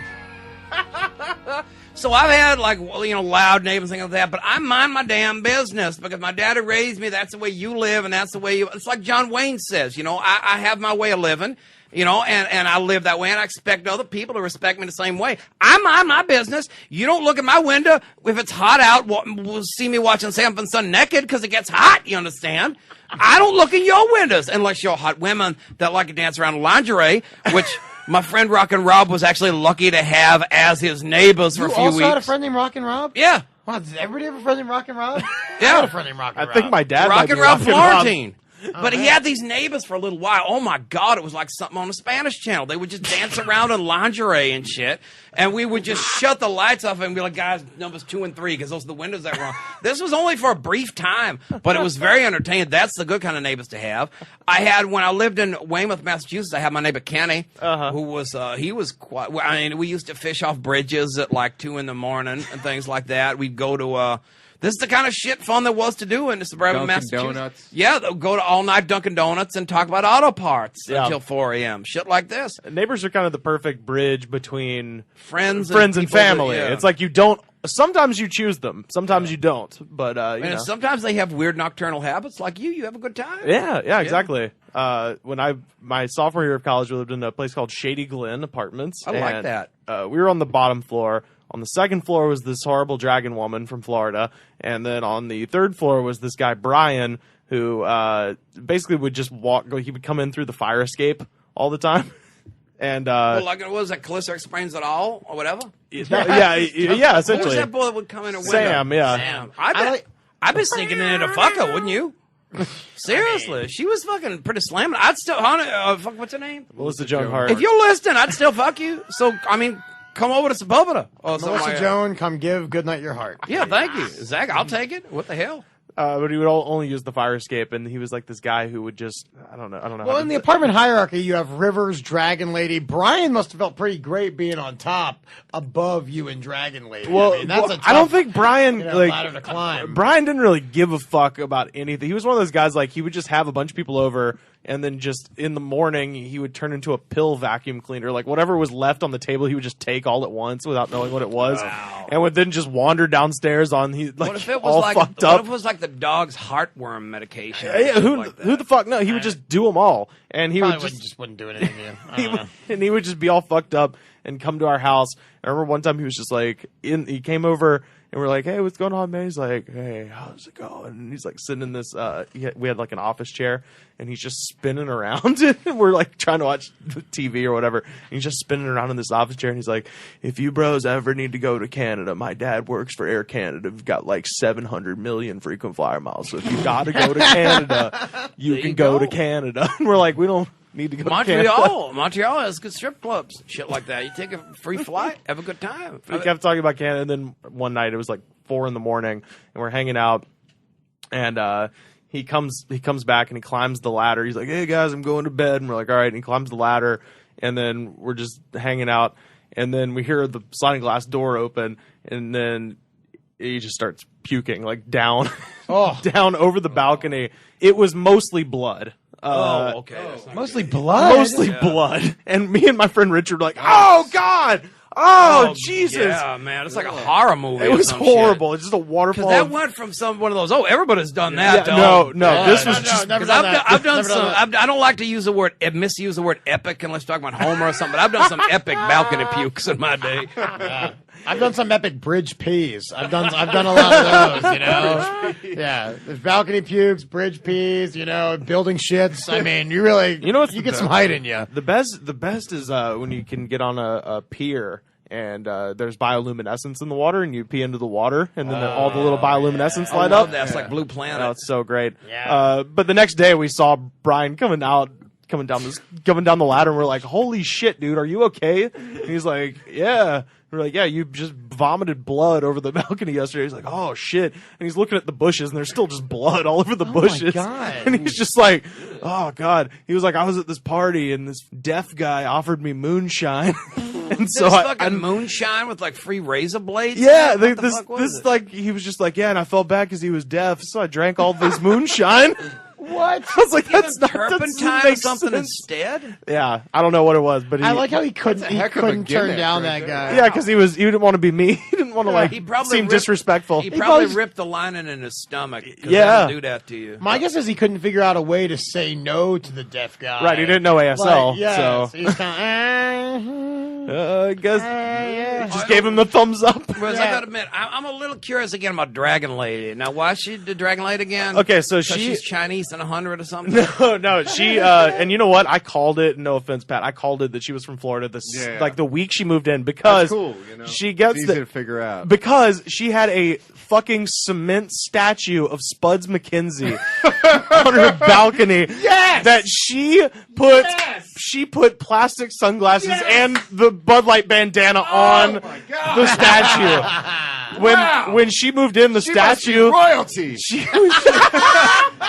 So I've had loud neighbors and things like that, but I mind my damn business because my dad raised me. That's the way you live, and that's the way it's like John Wayne says, I have my way of living, and I live that way, and I expect other people to respect me the same way. I mind my business. You don't look at my window if it's hot out. We'll see me watching Sanford and Son naked because it gets hot. You understand? I don't look in your windows unless you're hot women that like to dance around in lingerie, which. My friend Rockin' Rob was actually lucky to have as his neighbors for a few weeks. You also had a friend named Rockin' Rob? Yeah. Wow, does everybody have a friend named Rockin' Rob? Yeah. I had a friend named Rockin' Rob. I think my dad Rockin' Rob Florentine. But man. he had these neighbors for a little while. Oh my God, it was like something on the Spanish channel. They would just dance around in lingerie and shit. And we would just shut the lights off and be like, guys, numbers 2 and 3, because those are the windows that were on. This was only for a brief time, but it was very entertaining. That's the good kind of neighbors to have. I had, when I lived in Weymouth, Massachusetts, I had my neighbor Kenny, who was, he was quite, we used to fish off bridges at like 2 in the morning and things like that. We'd go to, this is the kind of shit fun there was to do in the suburban Massachusetts. Donuts. Yeah, they'll go to all-night Dunkin' Donuts and talk about auto parts until 4 a.m. Shit like this. Neighbors are kind of the perfect bridge between friends and family. It's like you don't. Sometimes you choose them. Sometimes you don't. But you know. Sometimes they have weird nocturnal habits. Like you have a good time. Yeah, exactly. When my sophomore year of college, we lived in a place called Shady Glen Apartments. I like that. We were on the bottom floor. On the second floor was this horrible dragon woman from Florida, and then on the third floor was this guy Brian, who basically would just walk. He would come in through the fire escape all the time, and like what was that? Calissa Explains It All or whatever. Yeah, essentially. What was that boy that would come in a window? Sam, yeah. Sam. I'd be sneaking in to fuck her, wouldn't you? Seriously, she was fucking pretty slamming. I'd still, honey, fuck, what's her name? Melissa Joan Hart. If you're listening, I'd still fuck you. So I mean. come over to Sepulveda. Or something Melissa like that. Joan, come give Goodnight your heart. Yeah, thank you. Zach, I'll take it. What the hell? But he would only use the fire escape, and he was like this guy who would just I don't know. Well, how in to- the apartment hierarchy, you have Rivers, Dragon Lady. Brian must have felt pretty great being on top, above you and Dragon Lady. Well, I mean, that's a I don't tough, think Brian ladder to climb. Brian didn't really give a fuck about anything. He was one of those guys like he would just have a bunch of people over, and then just in the morning he would turn into a pill vacuum cleaner. Like whatever was left on the table, he would just take all at once without knowing what it was, and would then just wander downstairs on What if it was all like? fucked What up. if it was like the dog's heartworm medication? or Yeah, something who like that? who the fuck? No, he would just do them all, and he Probably would just wouldn't do anything to you. I he don't would, know. and he would just be all fucked up and come to our house. I remember one time he was just like, he came over and we're like, hey, what's going on, man? He's like, hey, how's it going? And he's like sitting in this, we had like an office chair and he's just spinning around. And we're like trying to watch TV or whatever. And he's just spinning around in this office chair. And he's like, if you bros ever need to go to Canada, my dad works for Air Canada. We've got like 700 million frequent flyer miles. So if you got to go to Canada, you can go to Canada. And we're like, we don't need to go to Canada. Montreal has good strip clubs, shit like that. You take a free flight, have a good time. We kept talking about Canada, and then one night it was like 4 a.m, and we're hanging out, and he comes back and he climbs the ladder. He's like, "Hey guys, I'm going to bed," and we're like, "All right." And he climbs the ladder, and then we're just hanging out, and then we hear the sliding glass door open, and then he just starts puking like down, down over the balcony. It was mostly blood. Okay. Mostly blood. Mostly blood. And me and my friend Richard were like, "Oh God! Oh, Jesus!" Yeah, man, it's like a horror movie. It or was some horrible. shit. It's just a waterfall. 'Cause that of- went from one of those. Oh, everybody's done that. Yeah, to, no, this was just. never 'Cause done that. I've done Never some. done that. I don't like to use the word misuse the word epic unless you're talking about Homer or something. But I've done some epic balcony pukes in my day. Yeah. I've done some epic bridge peas. I've done a lot of those, you know. Yeah, there's balcony pukes, bridge peas, you know, building shits. I mean, you really, You know what's you the get some best? height in you. The best is when you can get on a pier and there's bioluminescence in the water, and you pee into the water, and then all the little bioluminescence I light love up. that. It's like Blue Planet. Oh, it's so great. Yeah. But the next day we saw Brian coming down the ladder, and we're like, "Holy shit, dude, are you okay?" And he's like, "Yeah." We're like, "Yeah, you just vomited blood over the balcony yesterday." He's like, "Oh shit!" And he's looking at the bushes, and there's still just blood all over the bushes. God. And he's just like, "Oh God!" He was like, "I was at this party, and this deaf guy offered me moonshine." And so this I fucking moonshine with like free razor blades. yeah, What the this fuck was it? like he was just like, "Yeah," and I felt bad because he was deaf, so I drank all this moonshine. What? I was like, Give him "That's not turpentine or makes something sense." instead. Yeah, I don't know what it was, but I like how he couldn't heck of a turn gimmick down right that there. guy. yeah, because he didn't want to be me. He didn't want to like He probably seem ripped- disrespectful. He probably probably- ripped the lining in his stomach. 'Cause Yeah. that'll do that to you. My guess is he couldn't figure out a way to say no to the deaf guy. Right, he didn't know ASL, Like, yeah, so he's kind I guess yeah. just gave him the thumbs up. Whereas I gotta admit, I'm a little curious again about Dragon Lady. Now, why is she the Dragon Lady again? Okay, so 'Cause she she's Chinese and 100 or something. no, she and you know what? I called it. No offense, Pat. I called it that she was from Florida. Yeah. Like the week she moved in because That's cool. You know, she gets it's easy the to figure out. because she had a fucking cement statue of Spuds McKenzie on her balcony. Yes! That she put plastic sunglasses and the Bud Light bandana on the statue. When she moved in, the She must be statue. royalty. She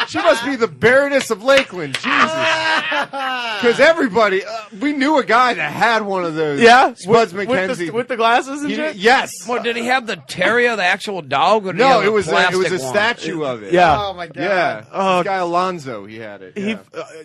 She must be the Baroness of Lakeland. Jesus. Because everybody, we knew a guy that had one of those. yeah, Spuds with McKenzie. with the glasses and He- shit. yes. Well, did he have the terrier, the actual dog, or did he No, have it was a plastic one? statue of it. Yeah. Oh my god. Yeah. Oh. This guy Alonzo, he had it. He,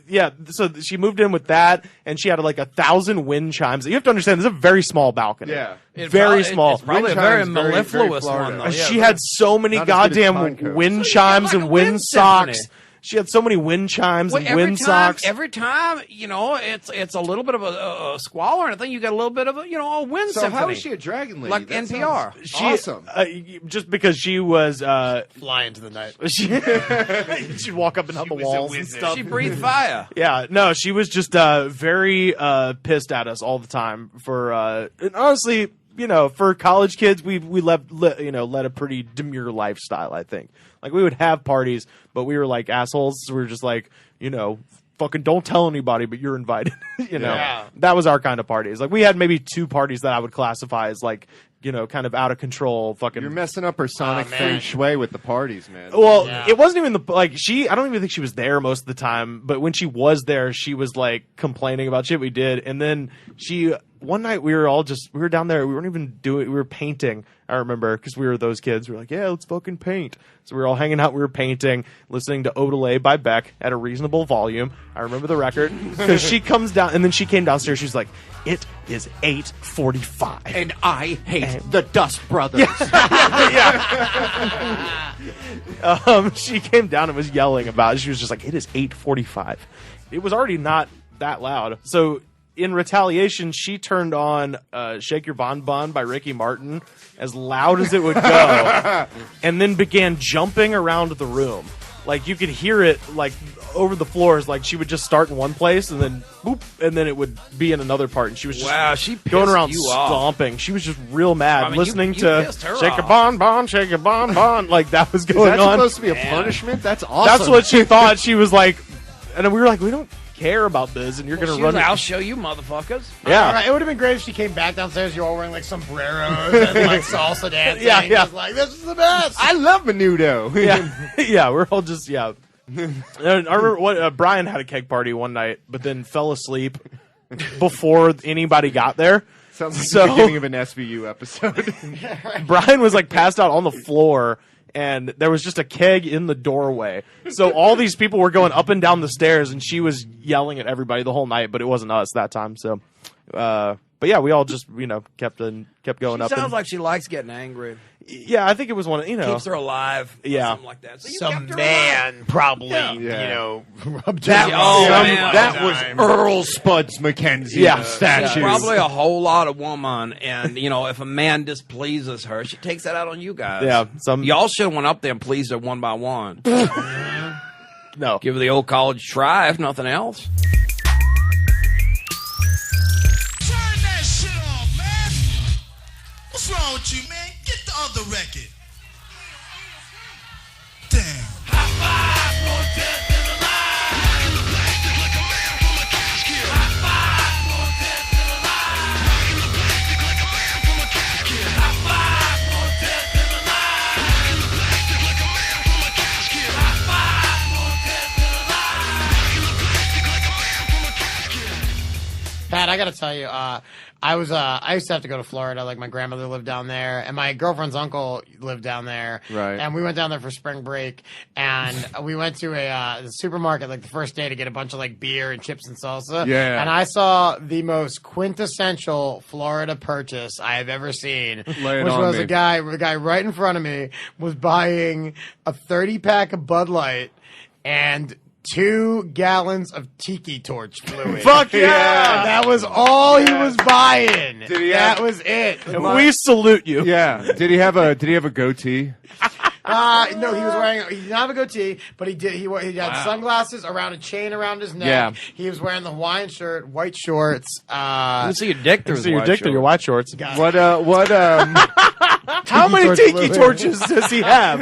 Yeah. so she moved in with that, and she had like 1,000 wind chimes. You have to understand, this is a very small balcony. Yeah. Very small. It's probably a Wind very chime's very, mellifluous very one, Florida. though. And Yeah, she had so many Not as good as goddamn Pinecoast. wind So you chimes got like and a wind wind socks. symphony. She had so many wind chimes Well, and wind socks. Every time, you know, it's a little bit of a squalor, and I think you got a little bit of a, you know, a wind So symphony. how is she a dragon lady? Like That NPR. sounds She, awesome. just because she was, Fly into the night. she'd walk up and up the walls and stuff. She breathed fire. Yeah, no, she was just very pissed at us all the time for and honestly, you know, for college kids, we led a pretty demure lifestyle, I think. Like we would have parties, but we were like assholes. So we were just like, you know, fucking don't tell anybody, but you're invited. That was our kind of parties. Like we had maybe 2 parties that I would classify as like, kind of out of control. Fucking, you're messing up her sonic feng shui with the parties, man. Well, it wasn't even I don't even think she was there most of the time. But when she was there, she was like complaining about shit we did, and then one night we were down there. We weren't even we were painting. I remember because we were those kids. We were like, yeah, let's fucking paint. So we were all hanging out. We were painting, listening to Odelay by Beck at a reasonable volume. I remember the record because she comes down, and then she came downstairs. She's like, it is 8:45, and I hate the Dust Brothers. She came down and was yelling about it. She was just like, it is 8:45. It was already not that loud. So in retaliation, she turned on Shake Your Bon Bon by Ricky Martin as loud as it would go, and then began jumping around the room. Like, you could hear it, like, over the floors. Like, she would just start in one place, and then, boop, and then it would be in another part. And she was just she going around you stomping. Off. She was just real mad, listening you to Shake Your Bon Bon, Shake Your Bon Bon. Like, that was going on. Is that supposed to be a punishment? That's awesome. That's what she thought. She was like, and we were like, we don't care about this, and you're going to run. I'll show you, motherfuckers. Yeah, right. It would have been great if she came back downstairs. You're all wearing like sombreros and like salsa dancing. Yeah. Just like, this is the best. I love Menudo. Yeah, we're all just I remember what Brian had a keg party one night, but then fell asleep before anybody got there. Sounds like the beginning of an SVU episode. Brian was like passed out on the floor. And there was just a keg in the doorway. So all these people were going up and down the stairs, and she was yelling at everybody the whole night, but it wasn't us that time. So, but yeah, we all just, kept going up. Sounds like she likes getting angry. Yeah, I think it was one of, keeps her alive. Yeah. Something like that. So some man probably, rubbed her. That was Earl Spuds McKenzie statue. Probably a whole lot of woman, and if a man displeases her, she takes that out on you guys. Yeah, y'all should have went up there and pleased her one by one. No, give her the old college try, if nothing else. Turn that shit off, man. What's wrong with you, man? Get the other record. Damn. High five, more dead than alive. You look like a man from a casket. High five, more dead than alive. You look like a man from a casket. High five, more dead than alive. You look like a man from a casket. High five, more dead than alive. You look like a man from a casket. Pat, I gotta tell you, I used to have to go to Florida. Like, my grandmother lived down there, and my girlfriend's uncle lived down there. Right. And we went down there for spring break, and we went to a supermarket like the first day to get a bunch of like beer and chips and salsa. Yeah. And I saw the most quintessential Florida purchase I have ever seen, Lay it which on was me. the guy right in front of me was buying a 30-pack of Bud Light and 2 gallons of tiki torch fluid. Fuck yeah! And that was all he was buying. Did he that have- was it. We salute you. Yeah. Did he have a goatee? No, he didn't have a goatee, but he had sunglasses around a chain around his neck. Yeah. He was wearing the Hawaiian shirt, white shorts. You can see your dick through See your dick through your white shorts. What How many tiki torches does he have?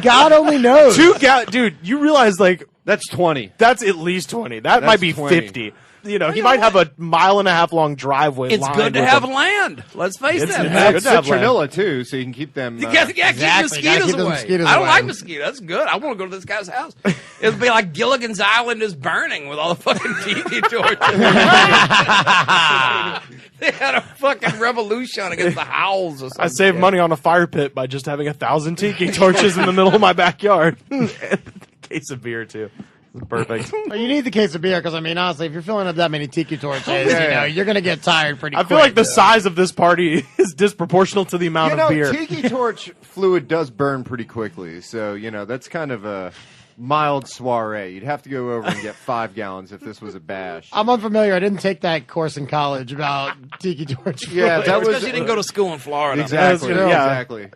God only knows. 2 gallons, dude. You realize that's 20. that's at least 20. That might be 20. 50. He might have a 1.5 mile long driveway. It's lined good to with have them. land. Let's face It's- that. it's man. good to have land. citronella too, so you can keep them. You gotta keep Exactly. Gotta mosquitoes keep the away. mosquitoes I don't away. like mosquitoes. That's good. I want to go to this guy's house. It'll be like Gilligan's Island is burning with all the fucking tiki torches. They had a fucking revolution against the howls or something. I saved money on a fire pit by just having 1,000 tiki torches in the middle of my backyard. Case of beer too. Perfect. You need the case of beer because, honestly, if you're filling up that many tiki torches, you're going to get tired pretty I quick. feel like the size of this party is disproportional to the amount of beer. Tiki torch fluid does burn pretty quickly, so that's kind of a mild soiree. You'd have to go over and get 5 gallons if this was a bash. I'm unfamiliar. I didn't take that course in college about tiki torch. Yeah, that was because you didn't go to school in Florida. exactly. Yeah. Exactly.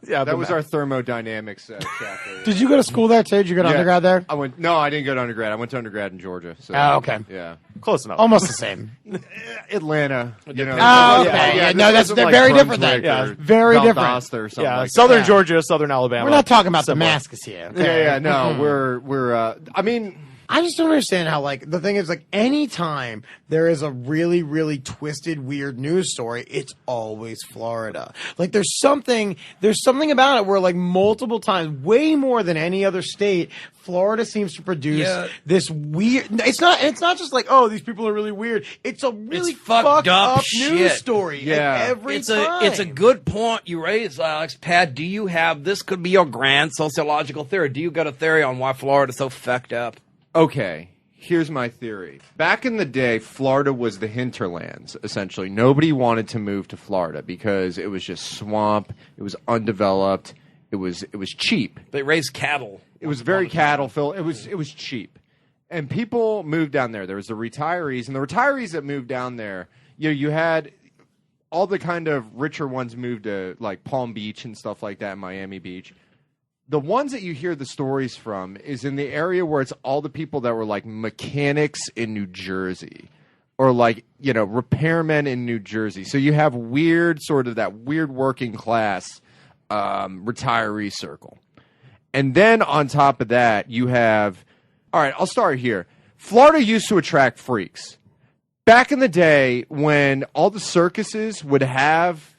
Yeah, That was our thermodynamics chapter. Did you go to school there too? Did you go to undergrad there? No, I didn't go to undergrad. I went to undergrad in Georgia. So, Oh, okay. Yeah. close enough. Almost the same. Atlanta. Oh, okay. Yeah, no, this wasn't they're like very different Brunswick then. or Yeah, very different. Valdosta or something Yeah, like southern that. Georgia, southern Alabama. We're not talking about Similar. Damascus here. Yeah, no, we're I mean, I just don't understand how, like, the thing is, like, anytime there is a really, really twisted, weird news story, it's always Florida. Like, there's something about it where, like, multiple times, way more than any other state, Florida seems to produce this weird. It's not just like, oh, these people are really weird. It's a really fucked up news story. Every time. It's a good point you raise, Alex. Pat, do you have, this could be your grand sociological theory. Do you got a theory on why Florida's so fucked up? Okay, here's my theory. Back in the day, Florida was the hinterlands, essentially. Nobody wanted to move to Florida because it was just swamp, it was undeveloped, it was cheap. They raised cattle. It was very cattle filled. It was cheap. And people moved down there. There was the retirees, and the retirees that moved down there, you had all the kind of richer ones moved to like Palm Beach and stuff like that, Miami Beach. The ones that you hear the stories from is in the area where it's all the people that were like mechanics in New Jersey or like, repairmen in New Jersey. So you have that weird working class retiree circle. And then on top of that, you have, all right, I'll start here. Florida used to attract freaks. Back in the day when all the circuses would have,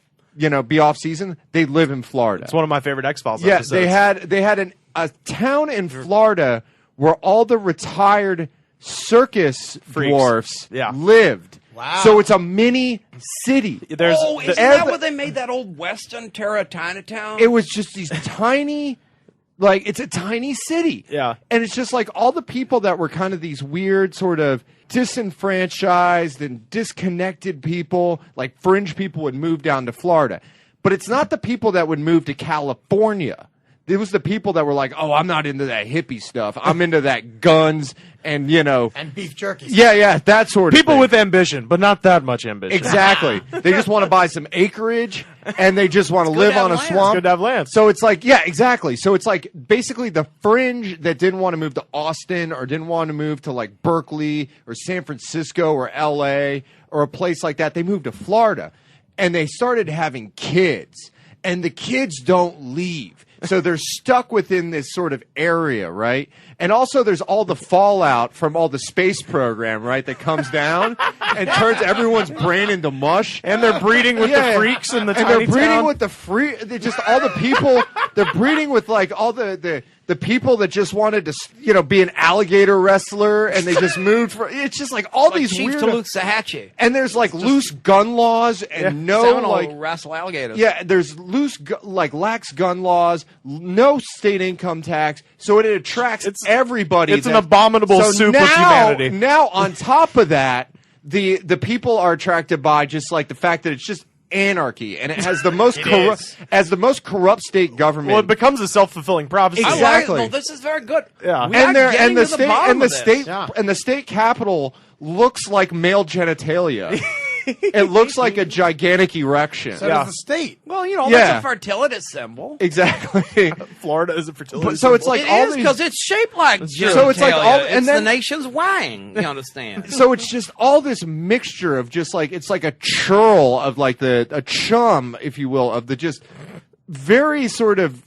be off season, they live in Florida. It's one of my favorite X-Files episodes. They had a town in Florida where all the retired circus dwarfs lived. Wow. So it's a mini city. Isn't that where they made that old Western Terra Chinatown? It was just these tiny, like, it's a tiny city. Yeah. And it's just like all the people that were kind of these weird sort of disenfranchised and disconnected people, like fringe people would move down to Florida. But it's not the people that would move to California. It was the people that were like, oh, I'm not into that hippie stuff. I'm into that guns and, and beef jerky. Yeah, that sort of people thing. with ambition, but not that much ambition. Exactly. They just want to buy some acreage and they just want to live on a swamp. It's good to have land. So it's like, yeah, exactly. So it's like basically the fringe that didn't want to move to Austin or didn't want to move to like Berkeley or San Francisco or LA or a place like that. They moved to Florida and they started having kids and the kids don't leave. So they're stuck within this sort of area, right? And also there's all the fallout from all the space program, right, that comes down and turns everyone's brain into mush. And they're breeding with the freaks in the tiny town. And they're breeding with the they're just all the people, they're breeding with like all the people that just wanted to, be an alligator wrestler and they just moved for, it's just like all these Chief weird. Talootsahatchee. And there's like loose gun laws and Seminole wrestle alligators. Yeah, there's lax gun laws, no state income tax, so it attracts everybody. It's an abominable soup of humanity. Now, on top of that, the people are attracted by just like the fact that it's just anarchy, and it has the most corrupt state government. Well, it becomes a self-fulfilling prophecy. Exactly. Well, this is very good. Yeah. And the state capital looks like male genitalia. It looks like a gigantic erection. So does the state. Well, that's a fertility symbol. Exactly. Florida is a fertility So it's symbol. like all these, these, because it's shaped like genitalia. So it's like all, and it's then the nation's wang. You understand? So it's just all this mixture of just like, it's like a churl of like a chum, if you will, of the just very sort of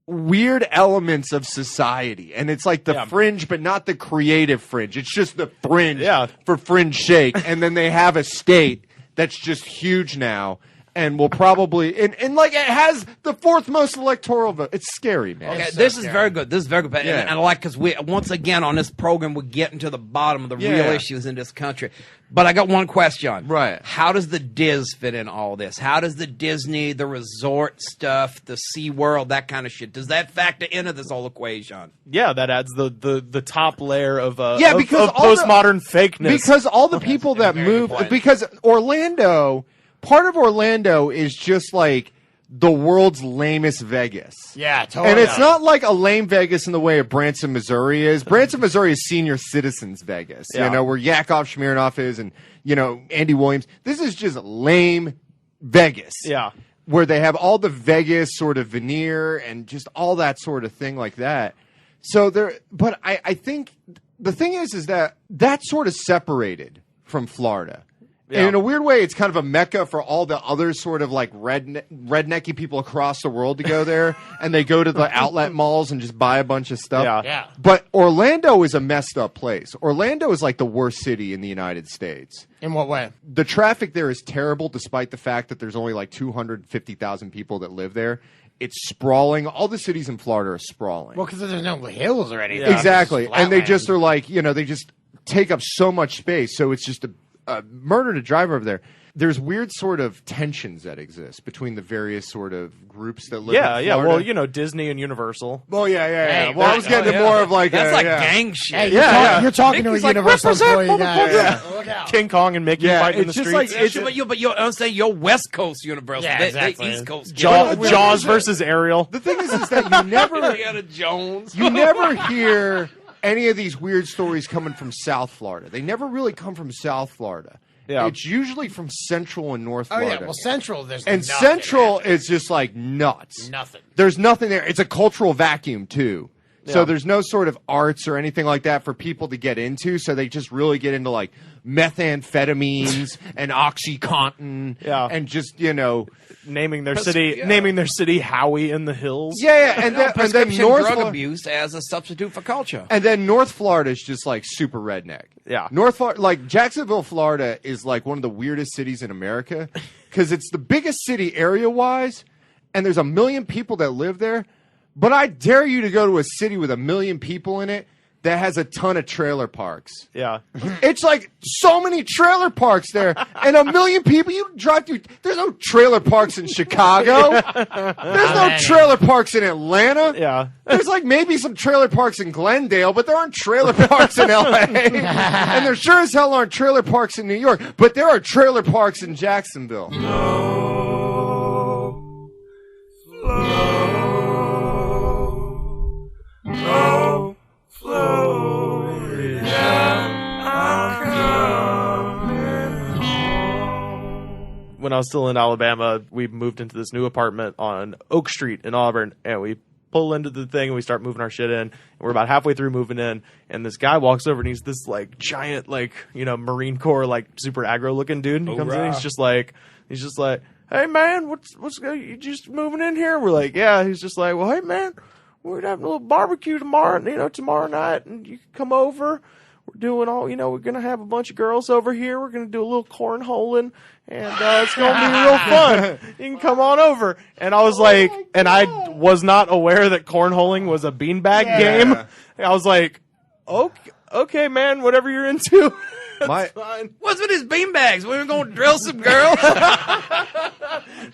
weird elements of society. And it's like the fringe, but not the creative fringe. It's just the fringe for fringe shake. And then they have a state that's just huge now. And will probably and like it has the fourth most electoral vote. It's scary, man. Okay, this is very good. This is very good. And I like, because we once again on this program we're getting to the bottom of the real issues in this country. But I got one question. Right. How does the Diz fit in all this? How does the Disney, the resort stuff, the SeaWorld, that kind of shit, does that factor into this whole equation? Yeah, that adds the top layer of because of postmodern fakeness. Because all the people that move, because Orlando. Part of Orlando is just like the world's lamest Vegas. Yeah, totally. And it's not like a lame Vegas in the way of Branson, Missouri is. Branson, Missouri is senior citizens Vegas, where Yakov Smirnoff is and, Andy Williams. This is just lame Vegas. Yeah. Where they have all the Vegas sort of veneer and just all that sort of thing like that. So but I think the thing is that that's sort of separated from Florida. And in a weird way, it's kind of a mecca for all the other sort of like rednecky people across the world to go there, and they go to the outlet malls and just buy a bunch of stuff. Yeah. But Orlando is a messed up place. Orlando is like the worst city in the United States. In what way? The traffic there is terrible, despite the fact that there's only like 250,000 people that live there. It's sprawling. All the cities in Florida are sprawling. Well, because there's no hills or anything. Exactly. It's And they flatland. just are like, they just take up so much space. So it's just a murder to drive over there. There's weird sort of tensions that exist between the various sort of groups that live in Florida. Well, Disney and Universal. Well, yeah. Hey, Well, I was getting to more of like That's gang shit. Hey, you're talking to a Mickey's like, Universal "Represent, employee guy. motherfucker." Look out. King Kong and Mickey fighting in the it's just streets. like But you're I'm saying you're West Coast Universal. Yeah, They East Coast. Jaws versus Ariel. the thing is that you never Indiana Jones. you never hear any of these weird stories coming from South Florida. They never really come from South Florida. Yeah. It's usually from Central and North Oh, Florida. yeah. Well, Central, there's and nothing. Central is just like nuts. Nothing. There's nothing there. It's a cultural vacuum too. So Yeah. there's no sort of arts or anything like that for people to get into. So they just really get into like methamphetamines and OxyContin. Yeah. And just, naming their city Howie in the Hills. Yeah. And then Prescription North drug Florida, abuse as a substitute for culture. and then North Florida is just like super redneck. Yeah. North Florida, like Jacksonville, Florida is like one of the weirdest cities in America because it's the biggest city area wise, and there's 1 million people that live there. But I dare you to go to a city with 1 million people in it that has a ton of trailer parks. Yeah. It's like so many trailer parks there, and 1 million people. You drive through. There's no trailer parks in Chicago. There's no trailer parks in Atlanta. Yeah. There's like maybe some trailer parks in Glendale, but there aren't trailer parks in LA. And there sure as hell aren't trailer parks in New York, but there are trailer parks in Jacksonville. When I was still in Alabama, we moved into this new apartment on Oak Street in Auburn, and we pull into the thing and we start moving our shit in. And we're about halfway through moving in, and this guy walks over and he's this like giant, like, Marine Corps, like super aggro looking dude. And he comes in, and he's just like, "Hey man, what's you just moving in here?" We're like, "Yeah." He's just like, "Well, hey man, we're having a little barbecue tomorrow, tomorrow night, and you can come over. We're doing all, we're going to have a bunch of girls over here. We're going to do a little cornholing, and it's going to be real fun. You can come on over." And I was like, and I was not aware that cornholing was a beanbag game. I was like, okay, man, whatever you're into. That's fine. What's with his beanbags? We were going to drill some girls.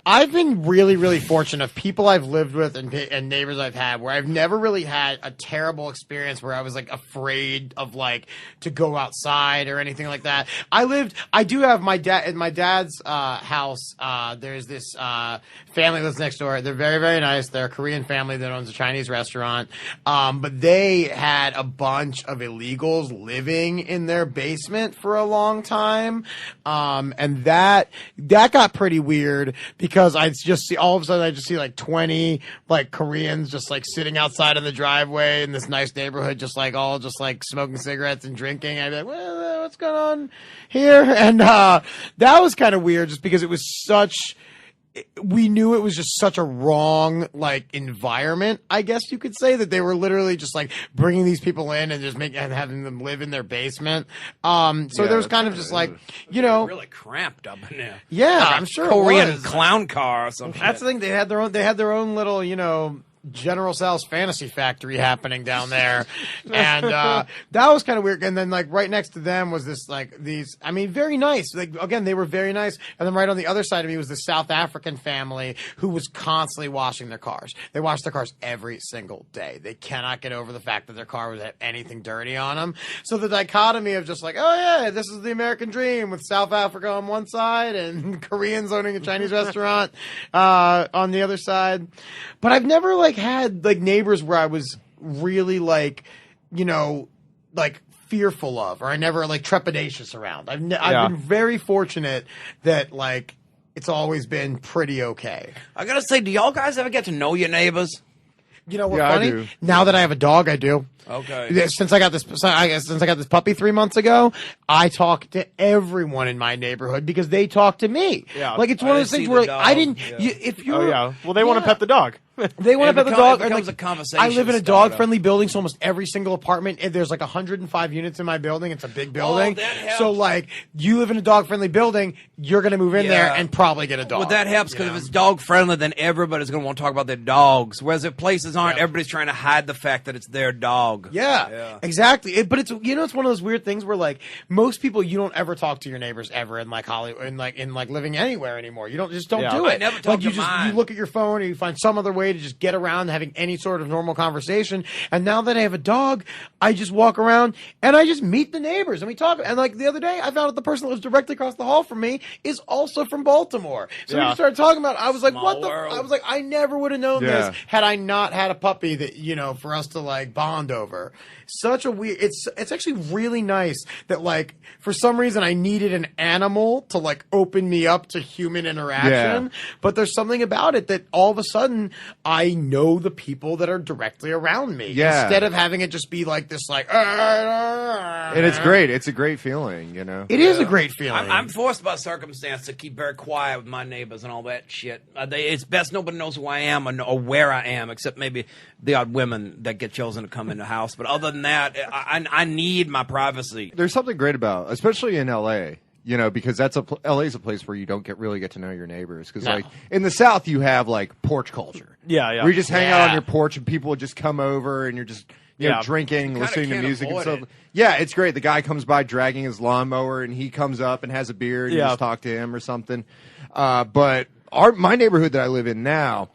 I've been really, really fortunate of people I've lived with and neighbors I've had where I've never really had a terrible experience where I was like afraid of like to go outside or anything like that. I do have my dad at my dad's house. There's this family that's next door. They're very, very nice. They're a Korean family that owns a Chinese restaurant. But they had a bunch of illegals living in their basement for a long time. And that got pretty weird because I just see all of a sudden I just see like 20 like Koreans just like sitting outside in the driveway in this nice neighborhood, just like all just like smoking cigarettes and drinking. I'd be like, well, what's going on here? And that was kind of weird just because it was we knew it was just such a wrong like environment, I guess you could say, that they were literally just like bringing these people in and just having them live in their basement. So there was kind of just like, really cramped up in there. Yeah, Like a I'm sure Korean it was. clown car or something. That's the thing. They had their own little, General Sal's fantasy factory happening down there. And that was kind of weird. And then like right next to them was this very nice. Like again, they were very nice. And then right on the other side of me was this South African family who was constantly washing their cars. They wash their cars every single day. They cannot get over the fact that their car would have anything dirty on them. So the dichotomy of just like, oh yeah, this is the American dream with South Africa on one side and Koreans owning a Chinese restaurant on the other side. But I've never had neighbors where I was really fearful of, or I never trepidatious around. I've been very fortunate that it's always been pretty okay. I gotta say, do y'all guys ever get to know your neighbors? You know what's Yeah, I funny? do. Now that I have a dog, I do. Okay. Since I got this puppy 3 months ago, I talk to everyone in my neighborhood because they talk to me. Yeah. Like it's one of those things where like, I didn't. If you're, Oh yeah. Well, they want to pet the dog. They want to pet the dog. It becomes like, a conversation I live in a starter. dog-friendly building, so almost every single apartment. There's like 105 units in my building. It's a big building. that helps. So like, you live in a dog-friendly building, you're gonna move in there Yeah. and probably get a dog. Well, that helps because if it's dog friendly, then everybody's going to want to talk about their dogs. Whereas if places aren't, everybody's trying to hide the fact that it's their dog. Yeah, exactly. But it's it's one of those weird things where like most people you don't ever talk to your neighbors ever in like Hollywood in like living anywhere anymore. You don't do I it. never talk like to you mine. you look at your phone and you find some other way to just get around having any sort of normal conversation. And now that I have a dog, I just walk around and I just meet the neighbors and we talk. And like the other day, I found out the person that lives directly across the hall from me is also from Baltimore. So we Yeah. just started talking about it. I was like, Small what the? world. I was like, I never would have known Yeah. this had I not had a puppy that for us to like bond over. Such a weird. It's actually really nice that like for some reason I needed an animal to like open me up to human interaction. Yeah. But there's something about it that all of a sudden I know the people that are directly around me. Yeah. Instead of having it just be like this like. And it's great. It's a great feeling, you know. It is a great feeling. I'm forced by circumstance to keep very quiet with my neighbors and all that shit. It's best nobody knows who I am or where I am, except maybe the odd women that get chosen to come in the house. But other than that, I need my privacy. There's something great about, especially in LA, you know, because LA is a place where you don't really get to know your neighbors. Because No. like in the South, you have like porch culture. Yeah, yeah. Where you just hang out Yeah. on your porch and people would just come over and you're just you know, Yeah. drinking, kinda listening to can't music and avoid stuff. it. Yeah, it's great. The guy comes by dragging his lawnmower and he comes up and has a beer and you Yeah. just talk to him or something. But my neighborhood that I live in now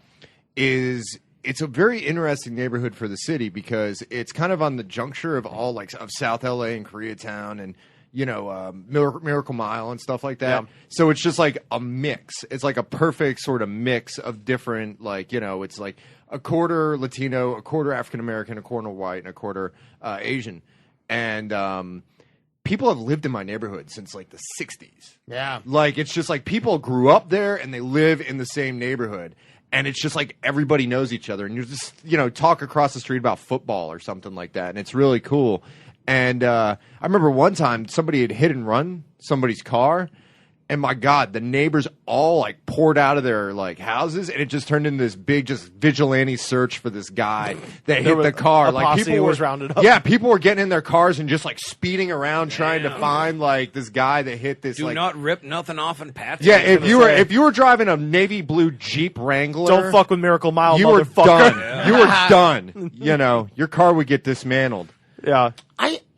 it's a very interesting neighborhood for the city because it's kind of on the juncture of all like of South LA and Koreatown and you know Miracle Mile and stuff like that. Yeah. So it's just like a mix. It's like a perfect sort of mix of different like you know it's like a quarter Latino, a quarter African American, a quarter white, and a quarter Asian. And people have lived in my neighborhood since like the 60s. Yeah. Like it's just like people grew up there and they live in the same neighborhood. And it's just like everybody knows each other, and you just you know talk across the street about football or something like that, and it's really cool. And I remember one time somebody had hit and run somebody's car, and my God, the neighbors all like poured out of their like houses, and it just turned into this big just vigilante search for this guy that hit was the car. a Like posse people was were rounded up. Yeah, people were getting in their cars and just like speeding around trying to find like this guy that hit this. Do like, not rip nothing off and pat. yeah, it. if you were driving a navy blue Jeep Wrangler, Don't fuck with Miracle Mile, you were motherfucker. done. You were done. You know, your car would get dismantled. Yeah.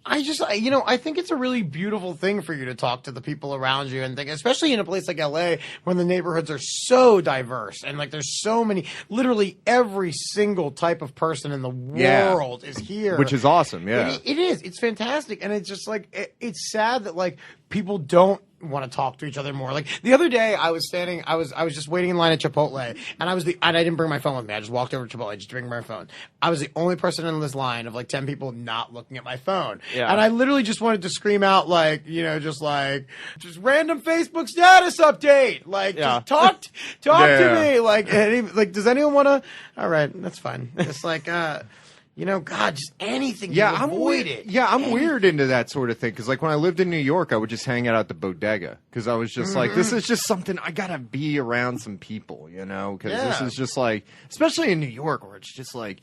I think it's a really beautiful thing for you to talk to the people around you and think, especially in a place like LA when the neighborhoods are so diverse and like there's so many, literally every single type of person in the Yeah. world is here. Which is awesome, yeah. It is. It's fantastic. And it's just like, it's sad that like people don't want to talk to each other more. Like the other day I was just waiting in line at Chipotle and I didn't bring my phone with me. I just walked over to Chipotle just to bring my phone. I was the only person in this line of like 10 people not looking at my phone. Yeah. And I literally just wanted to scream out like, you know, just random Facebook status update. Like Yeah. just talk Yeah. to me. Like does anyone want to? All right, that's fine. It's like you know, God, just anything. Yeah, to I'm avoid weird. it. Yeah, I'm weird into that sort of thing because, like, when I lived in New York, I would just hang out at the bodega because I was just like, this is just something I gotta be around some people, you know? Because this Yeah. is just like, especially in New York, where it's just like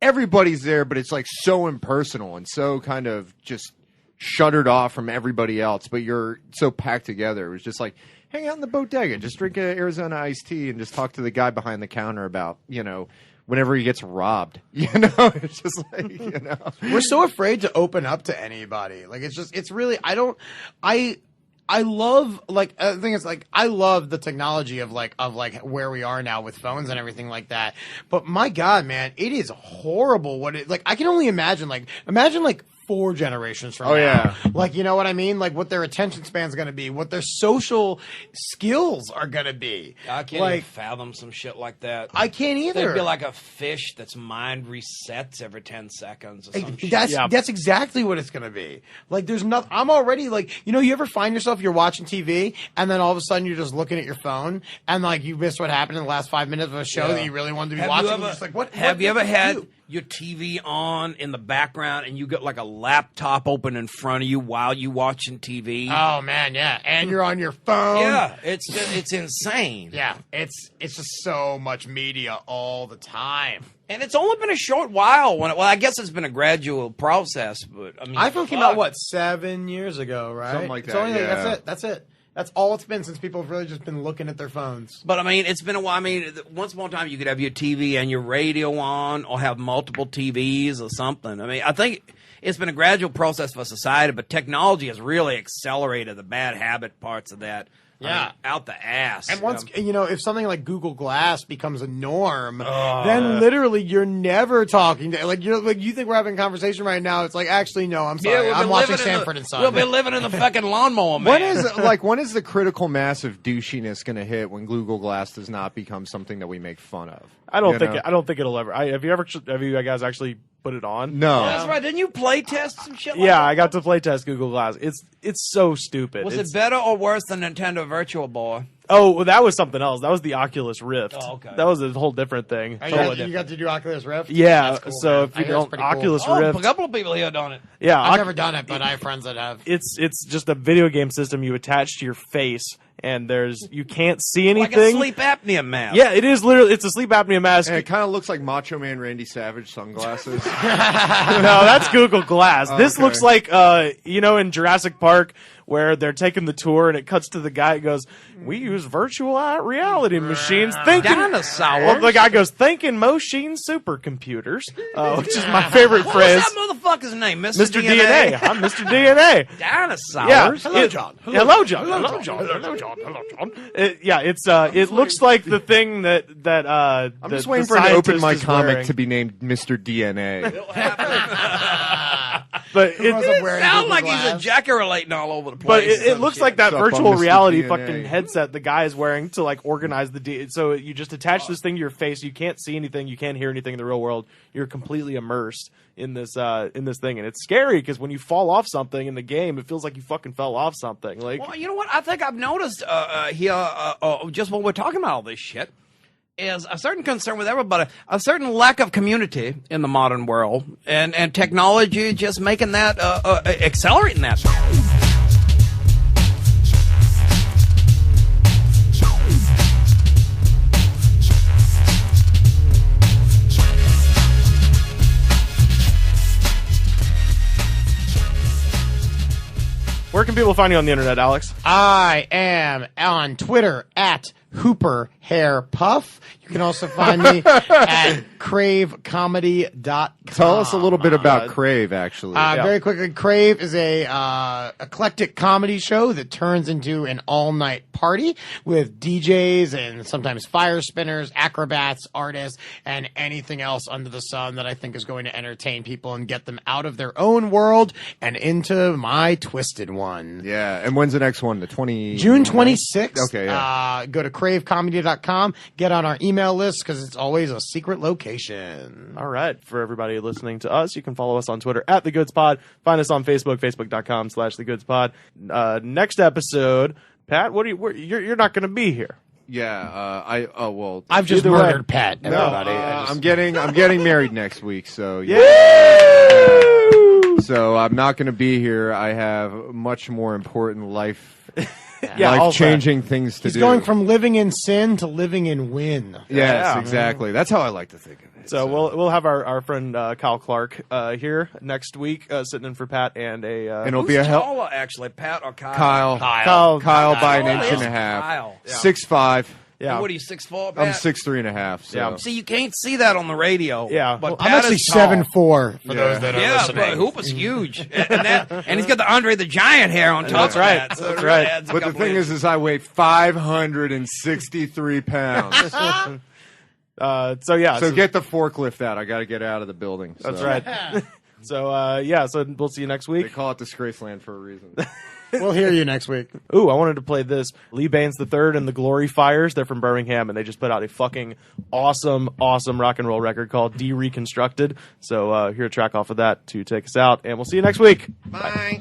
everybody's there, but it's like so impersonal and so kind of just shuttered off from everybody else. But you're so packed together. It was just like hang out in the bodega, just drink an Arizona iced tea, and just talk to the guy behind the counter about, you know, whenever he gets robbed, you know, it's just like, you know, We're so afraid to open up to anybody. Like it's really I love like the thing is like I love the technology of where we are now with phones and everything like that. But my God, man, it is horrible what it like I can only imagine like 4 generations from Oh, now. yeah. Like, you know what I mean? Like what their attention span's going to be, what their social skills are going to be. I can't like, even fathom some shit like that. I can't either. There'd be like a fish that's mind resets every 10 seconds or some shit. That's exactly what it's going to be. Like, there's nothing. I'm already like, you ever find yourself, you're watching TV, and then all of a sudden you're just looking at your phone, and like you missed what happened in the last 5 minutes of a show that you really wanted to be watching. You're just like, what? Have you ever did had do? your TV on in the background and you got like a laptop open in front of you while you watching TV? Oh man, yeah, and you're on your phone. Yeah, it's insane. Yeah, it's just so much media all the time. And it's only been a short while. I guess it's been a gradual process, but I mean, iPhone came out 7 years ago, right? Something like It's that, only yeah. That's it. That's all it's been since people have really just been looking at their phones. But I mean, it's been a while. I mean, once upon a time, you could have your TV and your radio on, or have multiple TVs or something. I mean, I think it's been a gradual process for society, but technology has really accelerated the bad habit parts of that. I Yeah. mean, out the ass. And once, if something like Google Glass becomes a norm, then literally you're never talking to, you think we're having a conversation right now. It's like, actually, no, I'm sorry. we'll I'm be watching living in Sanford and Son. We'll be living in the fucking lawnmower, man. When is the critical mass of douchiness going to hit when Google Glass does not become something that we make fun of? I don't think it'll ever. Have you guys actually put it on? No. That's right. Didn't you play test some shit like Yeah, that? I got to play test Google Glass. It's so stupid. Was it better or worse than Nintendo Virtual Boy? Oh, well, that was something else. That was the Oculus Rift. Oh, okay. That was a whole different thing. You got to do Oculus Rift? Yeah, That's cool, so man. if you I hear it's don't pretty cool. Oculus Oh, Rift, a couple of people here done it. yeah, I've never done it, but I have friends that have. it's just a video game system you attach to your face, and you can't see Like anything. a sleep apnea mask. Yeah, it is literally. It's a sleep apnea mask. And it kind of looks like Macho Man Randy Savage sunglasses. No, that's Google Glass. This okay. looks like in Jurassic Park where they're taking the tour and it cuts to the guy. It goes, "We use virtual reality machines, thinking Dinosaurs. Well, the guy goes, "Thinking machine supercomputers," which is my favorite What phrase. was that motherfucker's name? Mr. DNA. I'm Mr. DNA. Dinosaurs. Yeah. Hello, John. Hello, John. Hello, John. Hello, John. Hello, John. It looks like the thing that I'm just waiting for an open mic comic to be named Mr. DNA. But Who wasn't wearing Sound Google like Glass? he's ejaculating all over the But place. it looks like that What's up, virtual I'm Mr. reality DNA. fucking headset the guy is wearing to like organize the so you just attach this thing to your face. You can't see anything. You can't hear anything in the real world. You're completely immersed in this thing, and it's scary because when you fall off something in the game, it feels like you fucking fell off something. Like, Well, you know what? I think I've noticed here, just when we're talking about all this shit, is a certain concern with everybody, a certain lack of community in the modern world, and technology just making that, accelerating that. where can people find you on the internet, Alex? I am on Twitter at Hooper Hair Puff. You can also find me at cravecomedy.com. Tell us a little bit about Crave, actually. Very quickly, Crave is a eclectic comedy show that turns into an all-night party with DJs and sometimes fire spinners, acrobats, artists, and anything else under the sun that I think is going to entertain people and get them out of their own world and into my twisted one. Yeah, and when's the next one? The June 26th. Okay, yeah. Go to cravecomedy.com. Get on our email list because it's always a secret location. All right. For everybody listening to us, you can follow us on Twitter at The Goods Pod. Find us on Facebook, facebook.com/The Goods Pod. Next episode, Pat, you're not going to be here. Yeah, I've just Either way. murdered Pat. Everybody. I'm getting married next week, so yeah. So I'm not going to be here. I have much more important life-changing things to He's do. going from living in sin to living in win. Yes, exactly. That's how I like to think of it. So we'll have our friend Kyle Clark here next week, sitting in for Pat, and and it'll be a help. Taller, actually, Pat or Kyle? Kyle by an inch and a half. Kyle. Yeah. 6'5". Yeah. What are you, 6'4", I'm Pat? 6'3.5". So. Yeah. See, you can't see that on the radio. Yeah. But I'm Pat actually is tall. 7'4" for those that are Yeah, listening. but Hooper's huge, and he's got the Andre the Giant hair on top. That's of right. That, so That's it right. adds a But the couple thing inches. is I weigh 563 pounds. So yeah. So get the forklift out. I got to get out of the building. That's so. right. So so we'll see you next week. They call it Disgraceland for a reason. We'll hear you next week. Ooh, I wanted to play this. Lee Baines III and the Glory Fires. They're from Birmingham, and they just put out a fucking awesome rock and roll record called De-Reconstructed. So hear a track off of that to take us out, and we'll see you next week. Bye.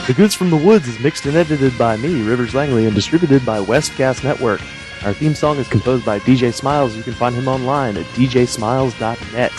The Goods from the Woods is mixed and edited by me, Rivers Langley, and distributed by Westcast Network. Our theme song is composed by DJ Smiles. You can find him online at djsmiles.net.